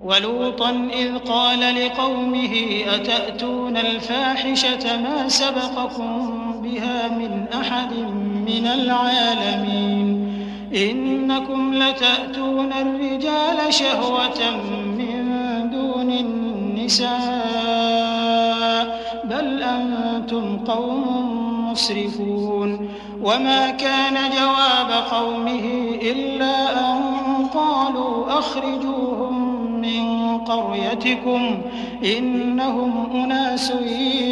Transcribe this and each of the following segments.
ولوطا إذ قال لقومه أتأتون الفاحشة ما سبقكم بها من أحد من العالمين إنكم لتأتون الرجال شهوة من دون النساء بل أنتم قوم مسرفون وما كان جواب قومه إلا أن قالوا أخرجوهم من قريتكم إنهم أناس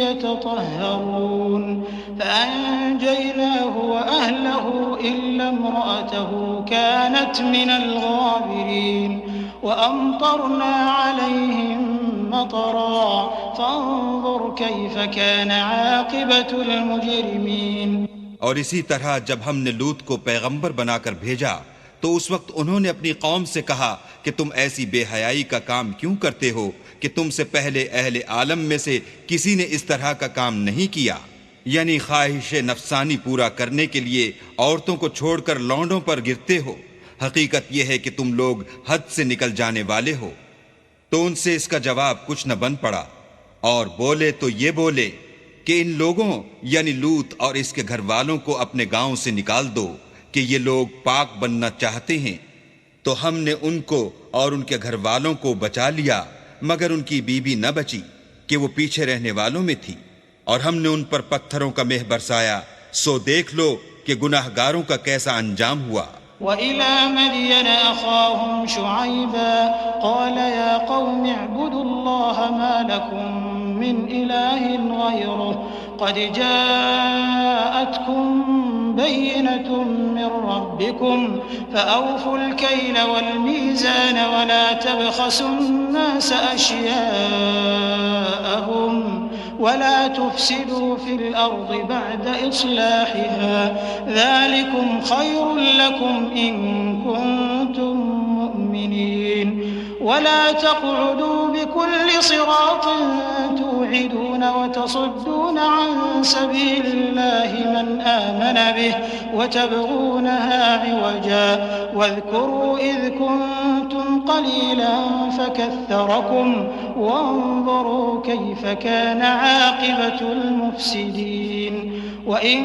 يتطهرون فأنجيناه وأهله إلا امرأته كانت من الغابرين وأمطرنا عليهم مطرا فانظر كيف كان عاقبة المجرمين. اور اسی طرح جب ہم نے لوط کو پیغمبر بنا کر بھیجا تو اس وقت انہوں نے اپنی قوم سے کہا کہ تم ایسی بے حیائی کا کام کیوں کرتے ہو کہ تم سے پہلے اہل عالم میں سے کسی نے اس طرح کا کام نہیں کیا، یعنی خواہش نفسانی پورا کرنے کے لیے عورتوں کو چھوڑ کر لونڈوں پر گرتے ہو. حقیقت یہ ہے کہ تم لوگ حد سے نکل جانے والے ہو. تو ان سے اس کا جواب کچھ نہ بن پڑا اور بولے تو یہ بولے کہ ان لوگوں یعنی لوط اور اس کے گھر والوں کو اپنے گاؤں سے نکال دو کہ یہ لوگ پاک بننا چاہتے ہیں. تو ہم نے ان کو اور ان کے گھر والوں کو بچا لیا مگر ان کی بیوی نہ بچی کہ وہ پیچھے رہنے والوں میں تھی، اور ہم نے ان پر پتھروں کا مہ برسایا. سو دیکھ لو کہ گناہگاروں کا کیسا انجام ہوا. وَإِلَى مَدْيَنَ أَخَاهُمْ شُعَيْبًا قَالَ يَا قَوْمِ اعْبُدُوا اللَّهَ مَا لَكُمْ مِنْ إِلَٰهٍ غَيْرُهُ قَدْ جَاءَتْكُمْ بَيِّنَةٌ مِّن رَّبِّكُمْ فَأَوْفُوا الْكَيْلَ وَالْمِيزَانَ وَلَا تَبْخَسُوا النَّاسَ أَشْيَاءَهُمْ ولا تفسدوا في الأرض بعد إصلاحها ذلكم خير لكم إن كنتم مؤمنين ولا تقعدوا بكل صراط توعدون وتصدون عن سبيل الله من آمن به وتبغونها عوجا واذكروا إذ كنتم قليلا فكثركم وانظروا كيف كان عاقبة المفسدين. وإن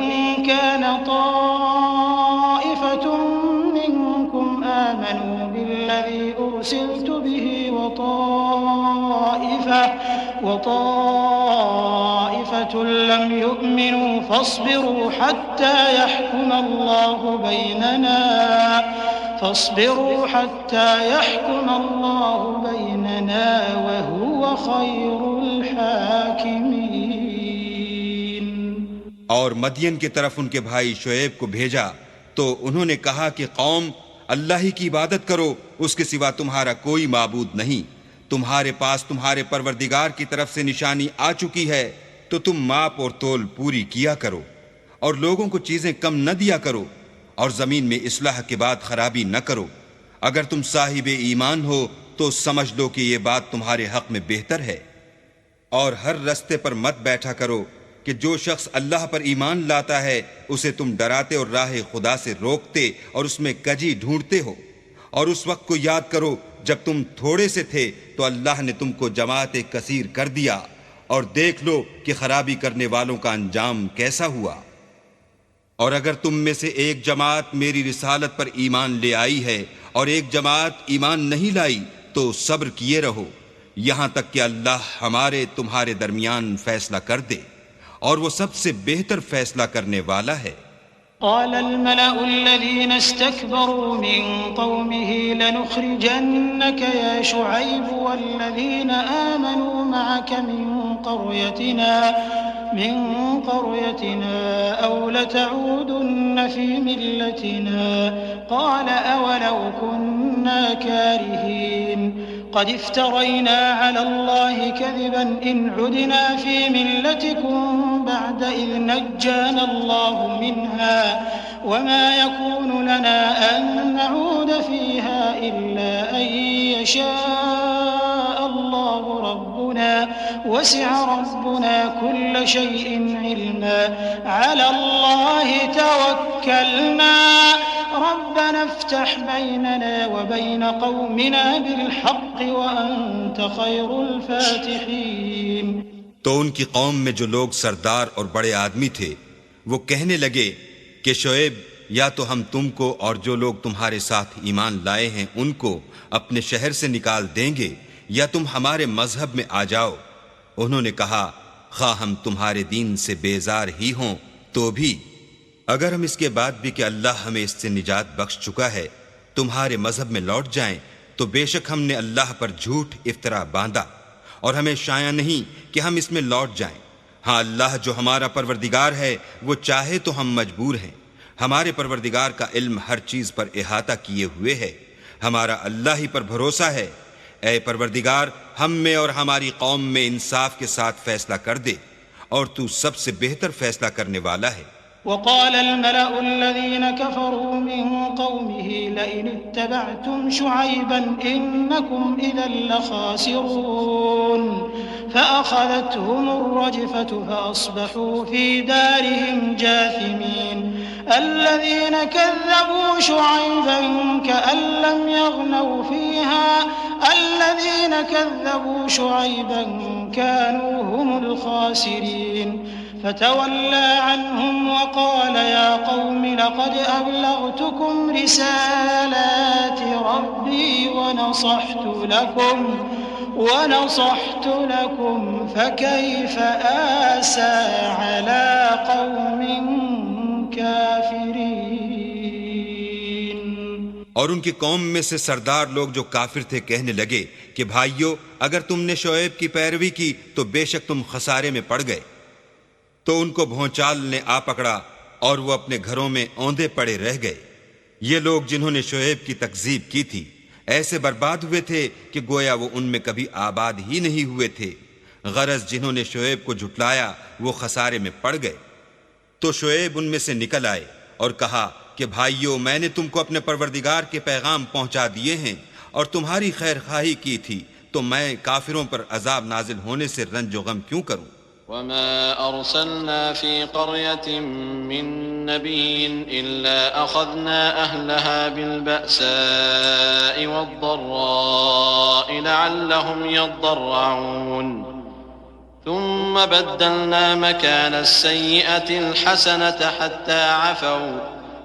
كان طائفة منكم آمنوا بالذي أرسلت به وطائفة لم يؤمنوا فاصبروا حتى يحكم الله بيننا وهو خير الحاكمين. اور مدین کی طرف ان کے بھائی شعیب کو بھیجا تو انہوں نے کہا کہ قوم اللہ ہی کی عبادت کرو، اس کے سوا تمہارا کوئی معبود نہیں. تمہارے پاس تمہارے پروردگار کی طرف سے نشانی آ چکی ہے تو تم ماپ اور تول پوری کیا کرو اور لوگوں کو چیزیں کم نہ دیا کرو اور زمین میں اصلاح کے بعد خرابی نہ کرو. اگر تم صاحب ایمان ہو تو سمجھ لو کہ یہ بات تمہارے حق میں بہتر ہے. اور ہر رستے پر مت بیٹھا کرو کہ جو شخص اللہ پر ایمان لاتا ہے اسے تم ڈراتے اور راہ خدا سے روکتے اور اس میں کجی ڈھونڈتے ہو. اور اس وقت کو یاد کرو جب تم تھوڑے سے تھے تو اللہ نے تم کو جماعت کثیر کر دیا، اور دیکھ لو کہ خرابی کرنے والوں کا انجام کیسا ہوا. اور اگر تم میں سے ایک جماعت میری رسالت پر ایمان لے آئی ہے اور ایک جماعت ایمان نہیں لائی تو صبر کیے رہو یہاں تک کہ اللہ ہمارے تمہارے درمیان فیصلہ کر دے، اور وہ سب سے بہتر فیصلہ کرنے والا ہے. قال الملأ الذين استكبروا من قومه لنخرجنك يا شعيب والذين آمنوا معك من قريتنا أو لتعودن في ملتنا قال أولو كنا كارهين قد افترينا على الله كذبا إن عدنا في ملتكم بعد إذ نجانا الله منها وما يكون لنا أن نعود فيها إلا أن يشاء الله ربنا وسع ربنا كل شيء علما على الله توكلنا ربنا افتح بيننا وبين قومنا بالحق وأنت خير الفاتحين. تو ان کی قوم میں جو لوگ سردار اور بڑے آدمی تھے وہ کہنے لگے کہ شعیب یا تو ہم تم کو اور جو لوگ تمہارے ساتھ ایمان لائے ہیں ان کو اپنے شہر سے نکال دیں گے یا تم ہمارے مذہب میں آ جاؤ. انہوں نے کہا خواہ ہم تمہارے دین سے بیزار ہی ہوں تو بھی اگر ہم اس کے بعد بھی کہ اللہ ہمیں اس سے نجات بخش چکا ہے تمہارے مذہب میں لوٹ جائیں تو بے شک ہم نے اللہ پر جھوٹ افطرا باندھا اور ہمیں شایع نہیں کہ ہم اس میں لوٹ جائیں. ہاں اللہ جو ہمارا پروردگار ہے وہ چاہے تو ہم مجبور ہیں. ہمارے پروردگار کا علم ہر چیز پر احاطہ کیے ہوئے ہے. ہمارا اللہ ہی پر بھروسہ ہے. اے پروردگار ہم میں اور ہماری قوم میں انصاف کے ساتھ فیصلہ کر دے اور تو سب سے بہتر فیصلہ کرنے والا ہے. وقال الملأ الذين كفروا من قومه لئن اتبعتم شعيبا إنكم إذا لخاسرون فأخذتهم الرجفة فأصبحوا في دارهم جاثمين. الذين كذبوا شعيبا كأن لم يغنوا فيها الذين كذبوا شعيبا كانوا هم الخاسرين. فتولى عنهم وقال يا قوم لقد أبلغتكم رسالات ربي ونصحت لكم فكيف آسى على قوم كافرين. اور ان کی قوم میں سے سردار لوگ جو کافر تھے کہنے لگے کہ بھائیو اگر تم نے شعیب کی پیروی کی تو بے شک تم خسارے میں پڑ گئے. تو ان کو بھونچال نے آ پکڑا اور وہ اپنے گھروں میں اوندے پڑے رہ گئے. یہ لوگ جنہوں نے شعیب کی تکذیب کی تھی ایسے برباد ہوئے تھے کہ گویا وہ ان میں کبھی آباد ہی نہیں ہوئے تھے. غرض جنہوں نے شعیب کو جھٹلایا وہ خسارے میں پڑ گئے. تو شعیب ان میں سے نکل آئے اور کہا کہ بھائیو میں نے تم کو اپنے پروردگار کے پیغام پہنچا دیے ہیں اور تمہاری خیر خواہی کی تھی تو میں کافروں پر عذاب نازل ہونے سے رنج و غم کیوں کروں. وما أرسلنا في قرية من نبي إلا أخذنا أهلها بالبأساء والضراء لعلهم يضرعون ثم بدلنا مكان السيئة الحسنة حتى عفوا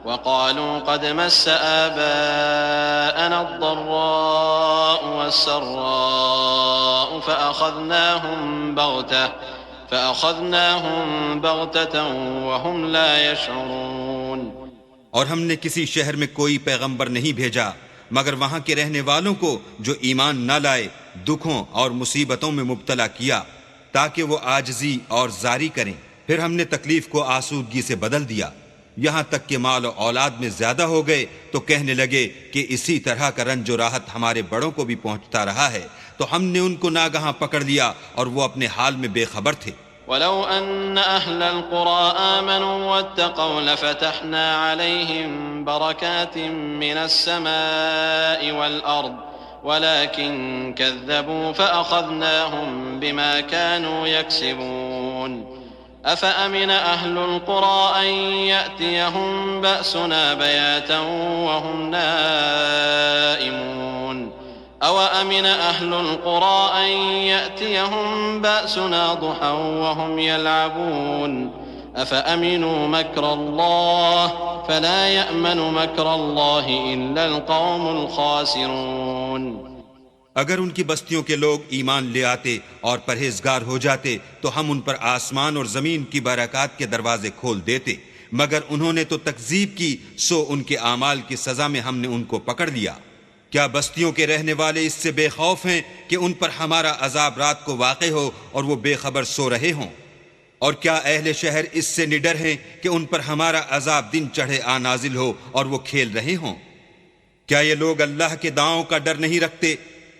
وقالوا قد مس آباءنا الضراء والسراء فأخذناهم بغتة وهم لا يشعرون. اور ہم نے کسی شہر میں کوئی پیغمبر نہیں بھیجا مگر وہاں کے رہنے والوں کو جو ایمان نہ لائے دکھوں اور مصیبتوں میں مبتلا کیا تاکہ وہ عاجزی اور زاری کریں. پھر ہم نے تکلیف کو آسودگی سے بدل دیا یہاں تک کہ مال و اولاد میں زیادہ ہو گئے تو کہنے لگے کہ اسی طرح کا رنج و راحت ہمارے بڑوں کو بھی پہنچتا رہا ہے تو ہم نے ان کو ناگہاں پکڑ لیا اور وہ اپنے حال میں بے خبر تھے. ولو أن أهل القرى آمنوا واتقوا لفتحنا عليهم بركات من السماء والأرض ولكن كذبوا فأخذناهم بما كانوا يكسبون. أفأمن أهل القرى أن يأتيهم بأسنا بياتا وهم نائمون أو أمن أهل القرى أن يأتيهم بأسنا ضحى وهم يلعبون أفأمنوا مكر الله فلا يأمن مكر الله إلا القوم الخاسرون. اگر ان کی بستیوں کے لوگ ایمان لے آتے اور پرہیزگار ہو جاتے تو ہم ان پر آسمان اور زمین کی برکات کے دروازے کھول دیتے مگر انہوں نے تو تکذیب کی سو ان کے اعمال کی سزا میں ہم نے ان کو پکڑ لیا. کیا بستیوں کے رہنے والے اس سے بے خوف ہیں کہ ان پر ہمارا عذاب رات کو واقع ہو اور وہ بے خبر سو رہے ہوں؟ اور کیا اہل شہر اس سے نڈر ہیں کہ ان پر ہمارا عذاب دن چڑھے آ نازل ہو اور وہ کھیل رہے ہوں؟ کیا یہ لوگ اللہ کے داؤں کا ڈر نہیں رکھتے؟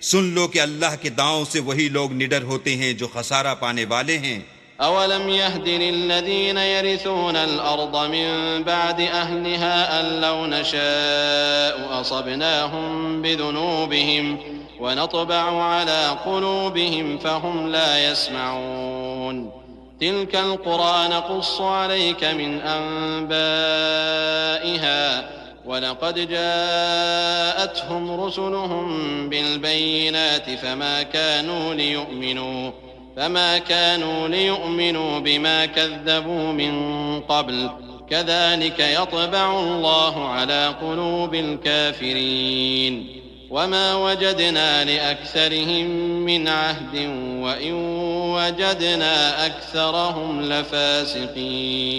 سن لو کہ اللہ کے داؤں سے وہی لوگ نڈر ہوتے ہیں جو خسارہ پانے والے ہیں. أولم يهد للذين يرثون الأرض من بعد أهلها أن لو نشاء أصبناهم بذنوبهم ونطبع على قلوبهم فهم لا يسمعون. تلك القرى نقص عليك من أنبائها وَلَقَدْ جَاءَتْهُمْ رُسُلُهُم بِالْبَيِّنَاتِ فما كانوا ليؤمنوا بما كذبوا من قبل كذلك يطبع الله على قلوب الكافرين وما وجدنا لأكثرهم من عهد وإن وجدنا أكثرهم لفاسقين.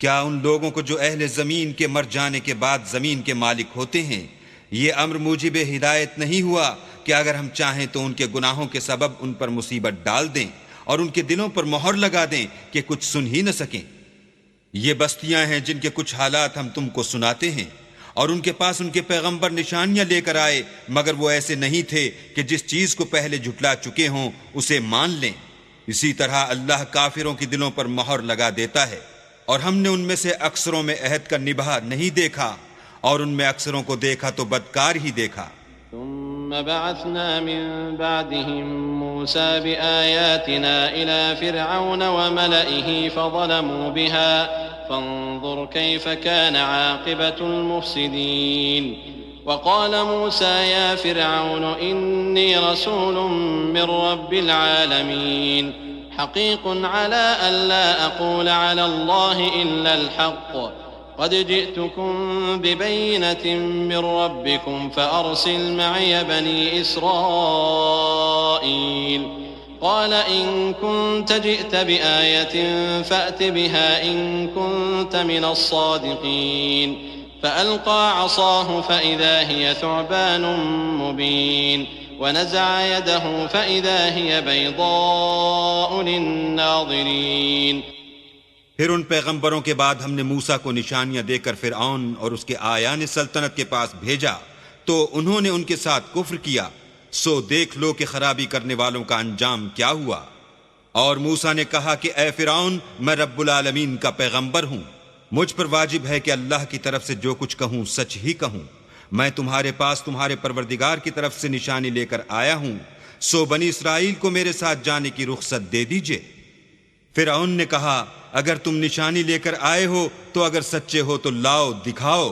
کیا ان لوگوں کو جو اہل زمین کے مر جانے کے بعد زمین کے مالک ہوتے ہیں یہ امر موجب ہدایت نہیں ہوا کہ اگر ہم چاہیں تو ان کے گناہوں کے سبب ان پر مصیبت ڈال دیں اور ان کے دلوں پر مہر لگا دیں کہ کچھ سن ہی نہ سکیں؟ یہ بستیاں ہیں جن کے کچھ حالات ہم تم کو سناتے ہیں، اور ان کے پاس ان کے پیغمبر نشانیاں لے کر آئے مگر وہ ایسے نہیں تھے کہ جس چیز کو پہلے جھٹلا چکے ہوں اسے مان لیں. اسی طرح اللہ کافروں کے دلوں پر مہر لگا دیتا ہے، اور ہم نے ان میں سے اکثروں میں عہد کا نبھا نہیں دیکھا اور ان میں اکثروں کو دیکھا تو بدکار ہی دیکھا. ثم بعثنا من بعدهم موسى بآياتنا إلى فرعون وملئه فظلموا بها فانظر كيف كان عاقبة المفسدين. وقال موسى يا فرعون إني رسول من رب العالمين حقيق على ألا أقول على الله إلا الحق قد جئتكم ببينة من ربكم فأرسل معي بني إسرائيل. قال إن كنت جئت بآية فأت بها إن كنت من الصادقين. فألقى عصاه فإذا هي ثعبان مبين ونزع يده فإذا هي بيضاء للناظرين. پھر ان پیغمبروں کے بعد ہم نے موسیٰ کو نشانیاں دے کر فرعون اور اس کے آیان سلطنت کے پاس بھیجا تو انہوں نے ان کے ساتھ کفر کیا، سو دیکھ لو کہ خرابی کرنے والوں کا انجام کیا ہوا. اور موسیٰ نے کہا کہ اے فرعون میں رب العالمین کا پیغمبر ہوں، مجھ پر واجب ہے کہ اللہ کی طرف سے جو کچھ کہوں سچ ہی کہوں. میں تمہارے پاس تمہارے پروردگار کی طرف سے نشانی لے کر آیا ہوں، سو بنی اسرائیل کو میرے ساتھ جانے کی رخصت دے دیجئے. فرعون نے کہا اگر تم نشانی لے کر آئے ہو تو اگر سچے ہو تو لاؤ دکھاؤ.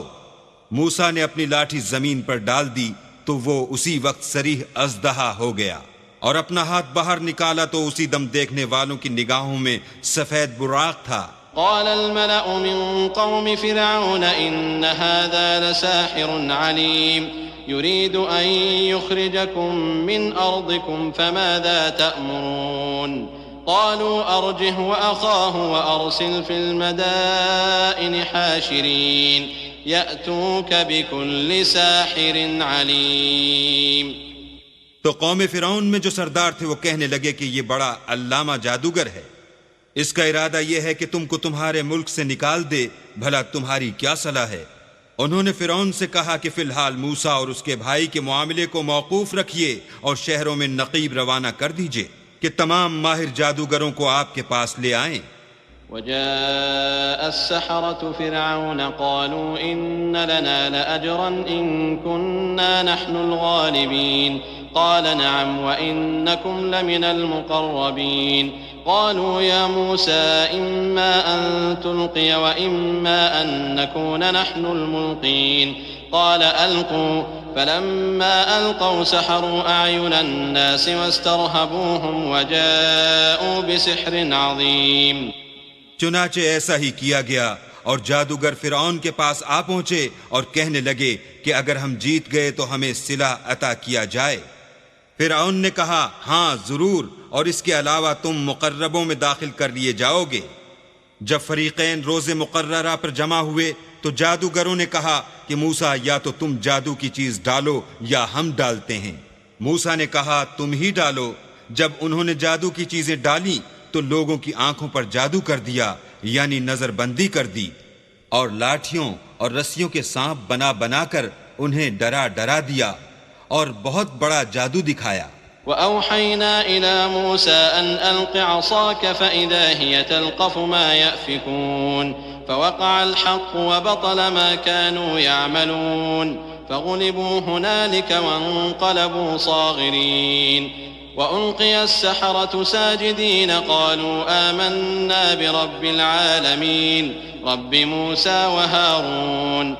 موسیٰ نے اپنی لاٹھی زمین پر ڈال دی تو وہ اسی وقت صریح اژدہا ہو گیا، اور اپنا ہاتھ باہر نکالا تو اسی دم دیکھنے والوں کی نگاہوں میں سفید براق تھا. قال الملأ من قوم فرعون إن هذا لساحر عليم يريد أن يخرجكم من أرضكم فماذا تأمرون. قالوا أرجه وأخاه وأرسل في المدائن حاشرين يأتوك بكل ساحر عليم. تو قوم فرعون میں جو سردار تھے وہ کہنے لگے کہ یہ بڑا علامہ جادوگر ہے، اس کا ارادہ یہ ہے کہ تم کو تمہارے ملک سے نکال دے، بھلا تمہاری کیا صلاح ہے. انہوں نے فرعون سے کہا کہ فی الحال موسیٰ اور اس کے بھائی کے معاملے کو موقوف رکھیے اور شہروں میں نقیب روانہ کر دیجئے کہ تمام ماہر جادوگروں کو آپ کے پاس لے آئیں. وجاء السحرة فرعون قالوا إن لنا لأجرا إن كنا نحن الغالبين. قال نعم وإنكم لمن المقربين. قالوا يا موسى إما أن تلقي وإما أن نكون نحن الملقين. قال ألقوا. فلما ألقوا سحروا أعين الناس واسترهبوهم وجاءوا بسحر عظيم. چنانچہ ایسا ہی کیا گیا اور جادوگر فرعون کے پاس آ پہنچے اور کہنے لگے کہ اگر ہم جیت گئے تو ہمیں صلہ عطا کیا جائے. فرعون نے کہا ہاں ضرور، اور اس کے علاوہ تم مقربوں میں داخل کر لیے جاؤ گے. جب فریقین روز مقررہ پر جمع ہوئے تو جادوگروں نے کہا کہ موسیٰ یا تو تم جادو کی چیز ڈالو یا ہم ڈالتے ہیں. موسیٰ نے کہا تم ہی ڈالو. جب انہوں نے جادو کی چیزیں ڈالیں تو لوگوں کی آنکھوں پر جادو کر دیا، یعنی نظر بندی کر دی، اور لاٹھیوں اور رسیوں کے سانپ بنا بنا کر انہیں ڈرا ڈرا دیا اور بہت بڑا جادو دکھایا. وأوحينا إلى موسى أن ألق عصاك فإذا هي تلقف ما يأفكون. فوقع الحق وبطل ما كانوا يعملون. فغلبوا هنالك وانقلبوا صاغرين. وألقي السحرة ساجدين قالوا آمنا برب العالمين رب موسى وهارون.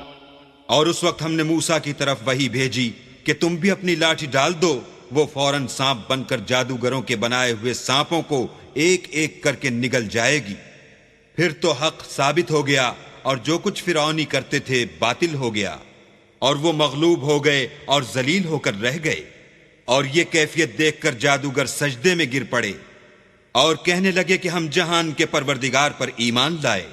اور اس وقت ہم نے موسیٰ کی طرف وحی بھیجی کہ تم بھی اپنی لاٹھی ڈال دو. وہ فوراً سانپ بن کر جادوگروں کے بنائے ہوئے سانپوں کو ایک ایک کر کے نگل جائے گی. پھر تو حق ثابت ہو گیا اور جو کچھ فرعونی کرتے تھے باطل ہو گیا، اور وہ مغلوب ہو گئے اور ذلیل ہو کر رہ گئے. اور یہ کیفیت دیکھ کر جادوگر سجدے میں گر پڑے اور کہنے لگے کہ ہم جہان کے پروردگار پر ایمان لائے،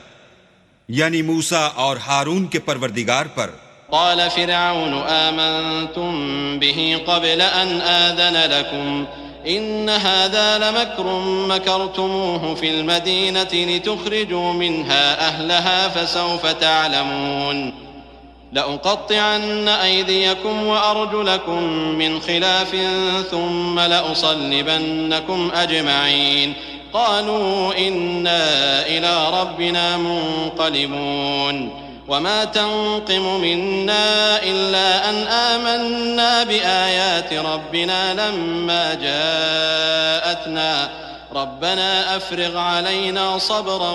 یعنی موسیٰ اور ہارون کے پروردگار پر. قال فرعون آمنتم به قبل أن آذن لكم إن هذا لمكر مكرتموه في المدينة لتخرجوا منها أهلها فسوف تعلمون لأقطعن أيديكم وأرجلكم من خلاف ثم لأصلبنكم أجمعين قالوا إنا إلى ربنا منقلبون وما تنقم منا إلا أن آمنا بآيات ربنا لما جاءتنا ربنا أفرغ علينا صبرا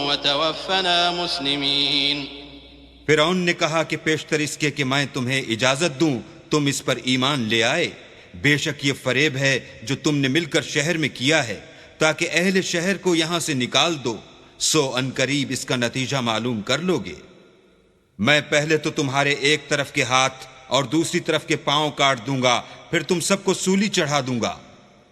وتوفنا مسلمين. فرعون نے کہا کہ پیشتر اس کے کہ میں تمہیں اجازت دوں تم اس پر ایمان لے آئے. بے شک یہ فریب ہے جو تم نے مل کر شہر میں کیا ہے تاکہ اہل شہر کو یہاں سے نکال دو، سو ان قریب اس کا نتیجہ معلوم کر لوگے. میں پہلے تو تمہارے ایک طرف کے ہاتھ اور دوسری طرف کے پاؤں کاٹ دوں گا، پھر تم سب کو سولی چڑھا دوں گا.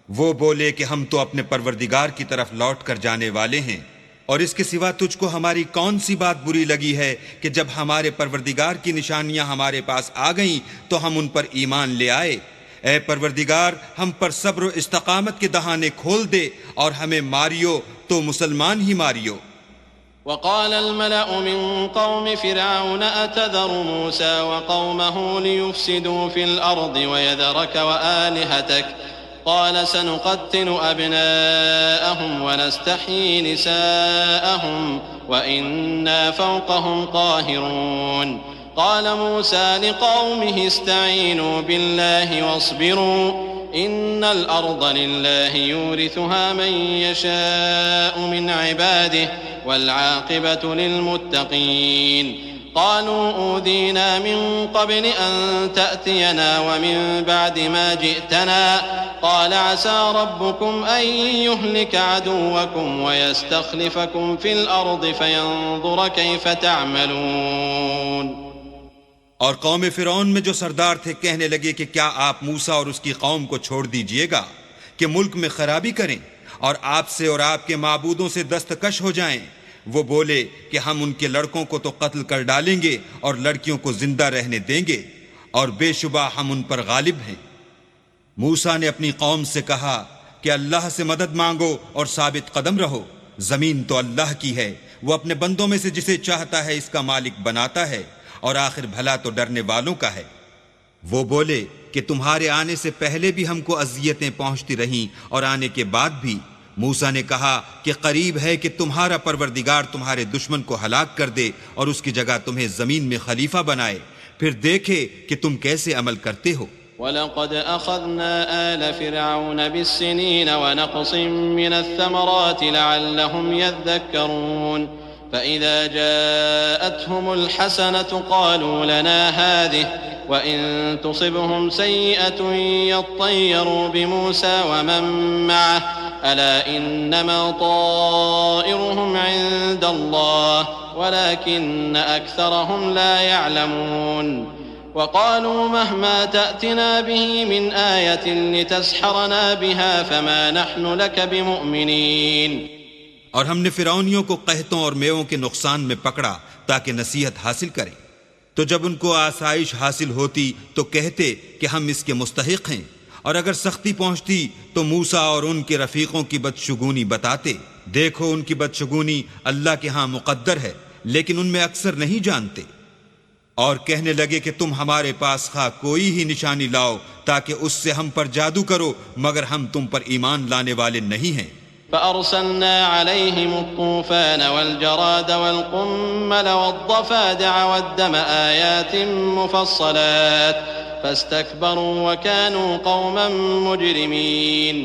وہ بولے کہ ہم تو اپنے پروردگار کی طرف لوٹ کر جانے والے ہیں، اور اس کے سوا تجھ کو ہماری کون سی بات بری لگی ہے کہ جب ہمارے پروردگار کی نشانیاں ہمارے پاس آ گئیں تو ہم ان پر ایمان لے آئے. اے پروردگار ہم پر صبر و استقامت کے دہانے کھول دے اور ہمیں ماریو تو مسلمان ہی ماریو. وقال الملأ من قوم فرعون أتذر موسى وقومه ليفسدوا في الأرض ويذرك وآلهتك قال سنقتل أبناءهم ونستحيي نساءهم وإنا فوقهم قاهرون. قال موسى لقومه استعينوا بالله واصبروا إن الأرض لله يورثها من يشاء من عباده والعاقبة للمتقين. قالوا أوذينا من قبل أن تأتينا ومن بعد ما جئتنا قال عسى ربكم أن يهلك عدوكم ويستخلفكم في الأرض فينظر كيف تعملون. اور قوم فرعون میں جو سردار تھے کہنے لگے کہ کیا آپ موسیٰ اور اس کی قوم کو چھوڑ دیجئے گا کہ ملک میں خرابی کریں اور آپ سے اور آپ کے معبودوں سے دستکش ہو جائیں. وہ بولے کہ ہم ان کے لڑکوں کو تو قتل کر ڈالیں گے اور لڑکیوں کو زندہ رہنے دیں گے، اور بے شبہ ہم ان پر غالب ہیں. موسیٰ نے اپنی قوم سے کہا کہ اللہ سے مدد مانگو اور ثابت قدم رہو. زمین تو اللہ کی ہے، وہ اپنے بندوں میں سے جسے چاہتا ہے اس کا مالک بناتا ہے، اور آخر بھلا تو ڈرنے والوں کا ہے. وہ بولے کہ تمہارے آنے سے پہلے بھی ہم کو اذیتیں پہنچتی رہیں اور آنے کے بعد بھی. موسیٰ نے کہا کہ قریب ہے کہ تمہارا پروردگار تمہارے دشمن کو ہلاک کر دے اور اس کی جگہ تمہیں زمین میں خلیفہ بنائے، پھر دیکھے کہ تم کیسے عمل کرتے ہو. وَلَقَدْ أَخَذْنَا آلَ فِرْعَوْنَ بِالسِّنِينَ وَنَقْصٍ مِّنَ الثَّمَرَاتِ لَعَلَّهُمْ يَذَّكَّرُونَ فَإِذَا جَاءَتْهُمُ الْحَسَنَةُ قَالُوا لَنَا هَٰذِهِ وَإِن تُصِبْهُمْ سَيِّئَةٌ يَطَّيَّرُوا بِمُوسَىٰ وَمَن مَّعَهُ أَلَا إِنَّمَا طَائِرُهُمْ عِندَ اللَّهِ وَلَٰكِنَّ أَكْثَرَهُمْ لَا يَعْلَمُونَ. وقالوا مهما تأتنا به من آية لتسحرنا بها فما نحن لك بمؤمنين. اور ہم نے فرعونیوں کو قحطوں اور میووں کے نقصان میں پکڑا تاکہ نصیحت حاصل کریں. تو جب ان کو آسائش حاصل ہوتی تو کہتے کہ ہم اس کے مستحق ہیں، اور اگر سختی پہنچتی تو موسیٰ اور ان کے رفیقوں کی بدشگونی بتاتے. دیکھو ان کی بدشگونی اللہ کے ہاں مقدر ہے، لیکن ان میں اکثر نہیں جانتے. اور کہنے لگے کہ تم ہمارے پاس خواہ کوئی ہی نشانی لاؤ تاکہ اس سے ہم پر جادو کرو، مگر ہم تم پر ایمان لانے والے نہیں ہیں. فأرسلنا عليهم الطوفان والجراد والقمل والضفادع والدم آيات مفصلات فاستكبروا وكانوا قوما مجرمين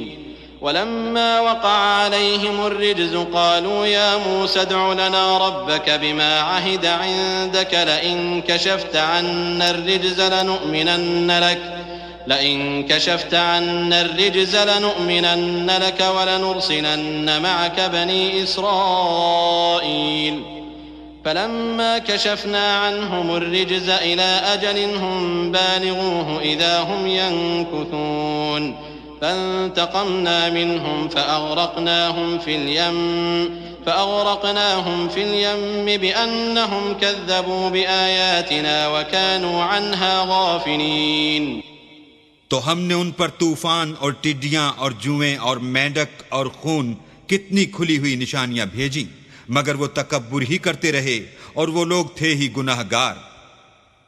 ولما وقع عليهم الرجز قالوا يا موسى ادع لنا ربك بما عهد عندك لئن كشفت عنا الرجز لنؤمنن لك ولنرسلن معك بني إسرائيل فلما كشفنا عنهم الرجز إلى أجل هم بالغوه إذا هم ينكثون فانتقمنا منهم فأغرقناهم في اليم بأنهم كذبوا بآياتنا وكانوا عنها غافلين. تو ہم نے ان پر طوفان اور ٹڈیاں اور جوئیں اور مینڈک اور خون کتنی کھلی ہوئی نشانیاں بھیجیں، مگر وہ تکبر ہی کرتے رہے اور وہ لوگ تھے ہی گناہ گار.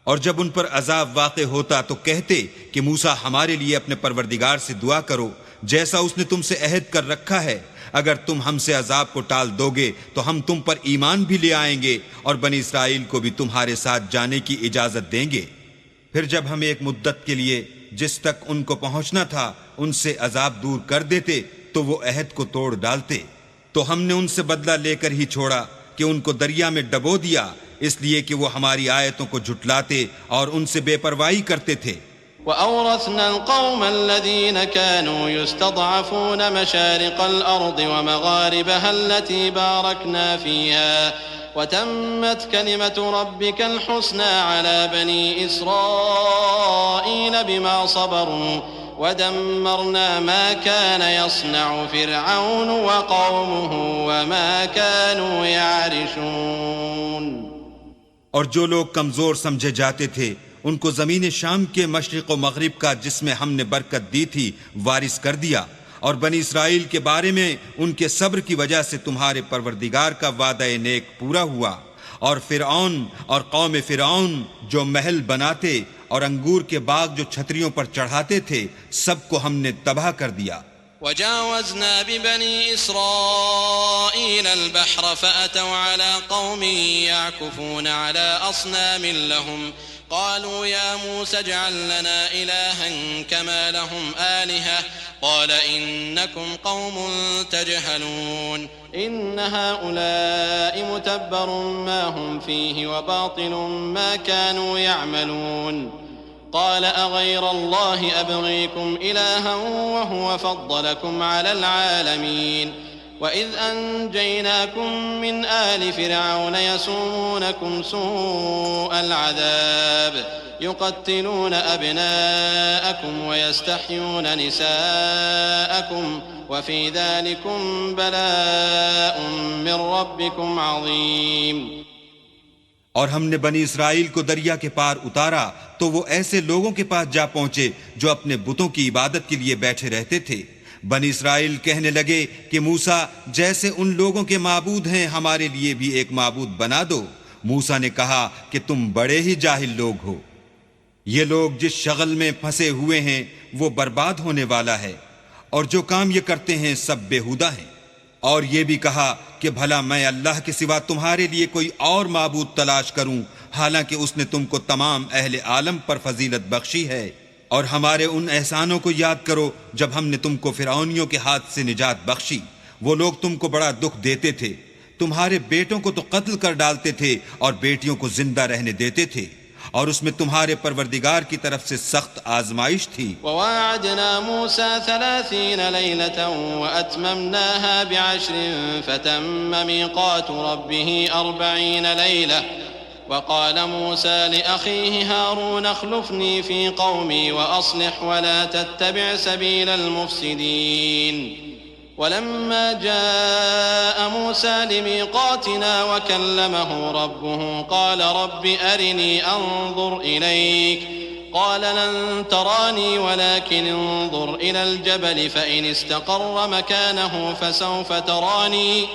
اور جب ان پر عذاب واقع ہوتا تو کہتے کہ موسیٰ ہمارے لیے اپنے پروردگار سے دعا کرو جیسا اس نے تم سے عہد کر رکھا ہے، اگر تم ہم سے عذاب کو ٹال دو گے تو ہم تم پر ایمان بھی لے آئیں گے اور بنی اسرائیل کو بھی تمہارے ساتھ جانے کی اجازت دیں گے. پھر جب ہم ایک مدت کے لیے جس تک ان کو پہنچنا تھا ان سے عذاب دور کر دیتے تو وہ عہد کو توڑ ڈالتے، تو ہم نے ان سے بدلہ لے کر ہی چھوڑا کہ ان کو دریا میں ڈبو دیا، اس لیے کہ وہ ہماری آیتوں کو جھٹلاتے اور ان سے بے پرواہی کرتے تھے. وَأَوْرَثْنَا الْقَوْمَ الَّذِينَ كَانُوا يُسْتَضْعَفُونَ مَشَارِقَ الْأَرْضِ وَمَغَارِبَهَا الَّتِي بَارَكْنَا فِيهَا وَتَمَّتْ كَلِمَةُ رَبِّكَ الْحُسْنَى عَلَى بَنِي إِسْرَائِيلَ بِمَا صَبَرُوا وَدَمَّرْنَا مَا كَانَ يَصْنَعُ فِرْعَوْنُ وَقَوْمُهُ وَمَا كَانُوا يَعْرِشُونَ. اور جو لوگ کمزور سمجھے جاتے تھے ان کو زمین شام کے مشرق و مغرب کا جس میں ہم نے برکت دی تھی وارث کر دیا، اور بنی اسرائیل کے بارے میں ان کے صبر کی وجہ سے تمہارے پروردگار کا وعدہ نیک پورا ہوا. اور فرعون اور قوم فرعون جو محل بناتے اور انگور کے باغ جو چھتریوں پر چڑھاتے تھے سب کو ہم نے تباہ کر دیا. وجاوزنا ببني إسرائيل البحر فأتوا على قوم يعكفون على أصنام لهم قالوا يا موسى اجعل لنا إلها كما لهم آلهة قال إنكم قوم تجهلون إن هؤلاء متبر ما هم فيه وباطل ما كانوا يعملون قال أغير الله أبغيكم إلها وهو فضلكم على العالمين وإذ أنجيناكم من آل فرعون يسومونكم سوء العذاب يقتلون أبناءكم ويستحيون نساءكم وفي ذلكم بلاء من ربكم عظيم. اور ہم نے بنی اسرائیل کو دریا کے پار اتارا تو وہ ایسے لوگوں کے پاس جا پہنچے جو اپنے بتوں کی عبادت کے لیے بیٹھے رہتے تھے. بنی اسرائیل کہنے لگے کہ موسیٰ جیسے ان لوگوں کے معبود ہیں ہمارے لیے بھی ایک معبود بنا دو. موسیٰ نے کہا کہ تم بڑے ہی جاہل لوگ ہو. یہ لوگ جس شغل میں پھنسے ہوئے ہیں وہ برباد ہونے والا ہے، اور جو کام یہ کرتے ہیں سب بیہودہ ہیں. اور یہ بھی کہا کہ بھلا میں اللہ کے سوا تمہارے لیے کوئی اور معبود تلاش کروں حالانکہ اس نے تم کو تمام اہل عالم پر فضیلت بخشی ہے. اور ہمارے ان احسانوں کو یاد کرو جب ہم نے تم کو فرعونیوں کے ہاتھ سے نجات بخشی. وہ لوگ تم کو بڑا دکھ دیتے تھے، تمہارے بیٹوں کو تو قتل کر ڈالتے تھے اور بیٹیوں کو زندہ رہنے دیتے تھے، اور اس میں تمہارے پروردگار کی طرف سے سخت آزمائش تھی. وواعدنا موسى 30 ليلة وأتممناها ب10 فتم ميقات ربه 40 ليلة وقال موسى لأخيه هارون اخلفني في قومي وأصلح ولا تتبع سبيل المفسدين. ولما جاء موسى لميقاتنا وكلمه ربه قال رب أرني أنظر إليك قال لن تراني ولكن انظر إلى الجبل فإن استقر مكانه فسوف تراني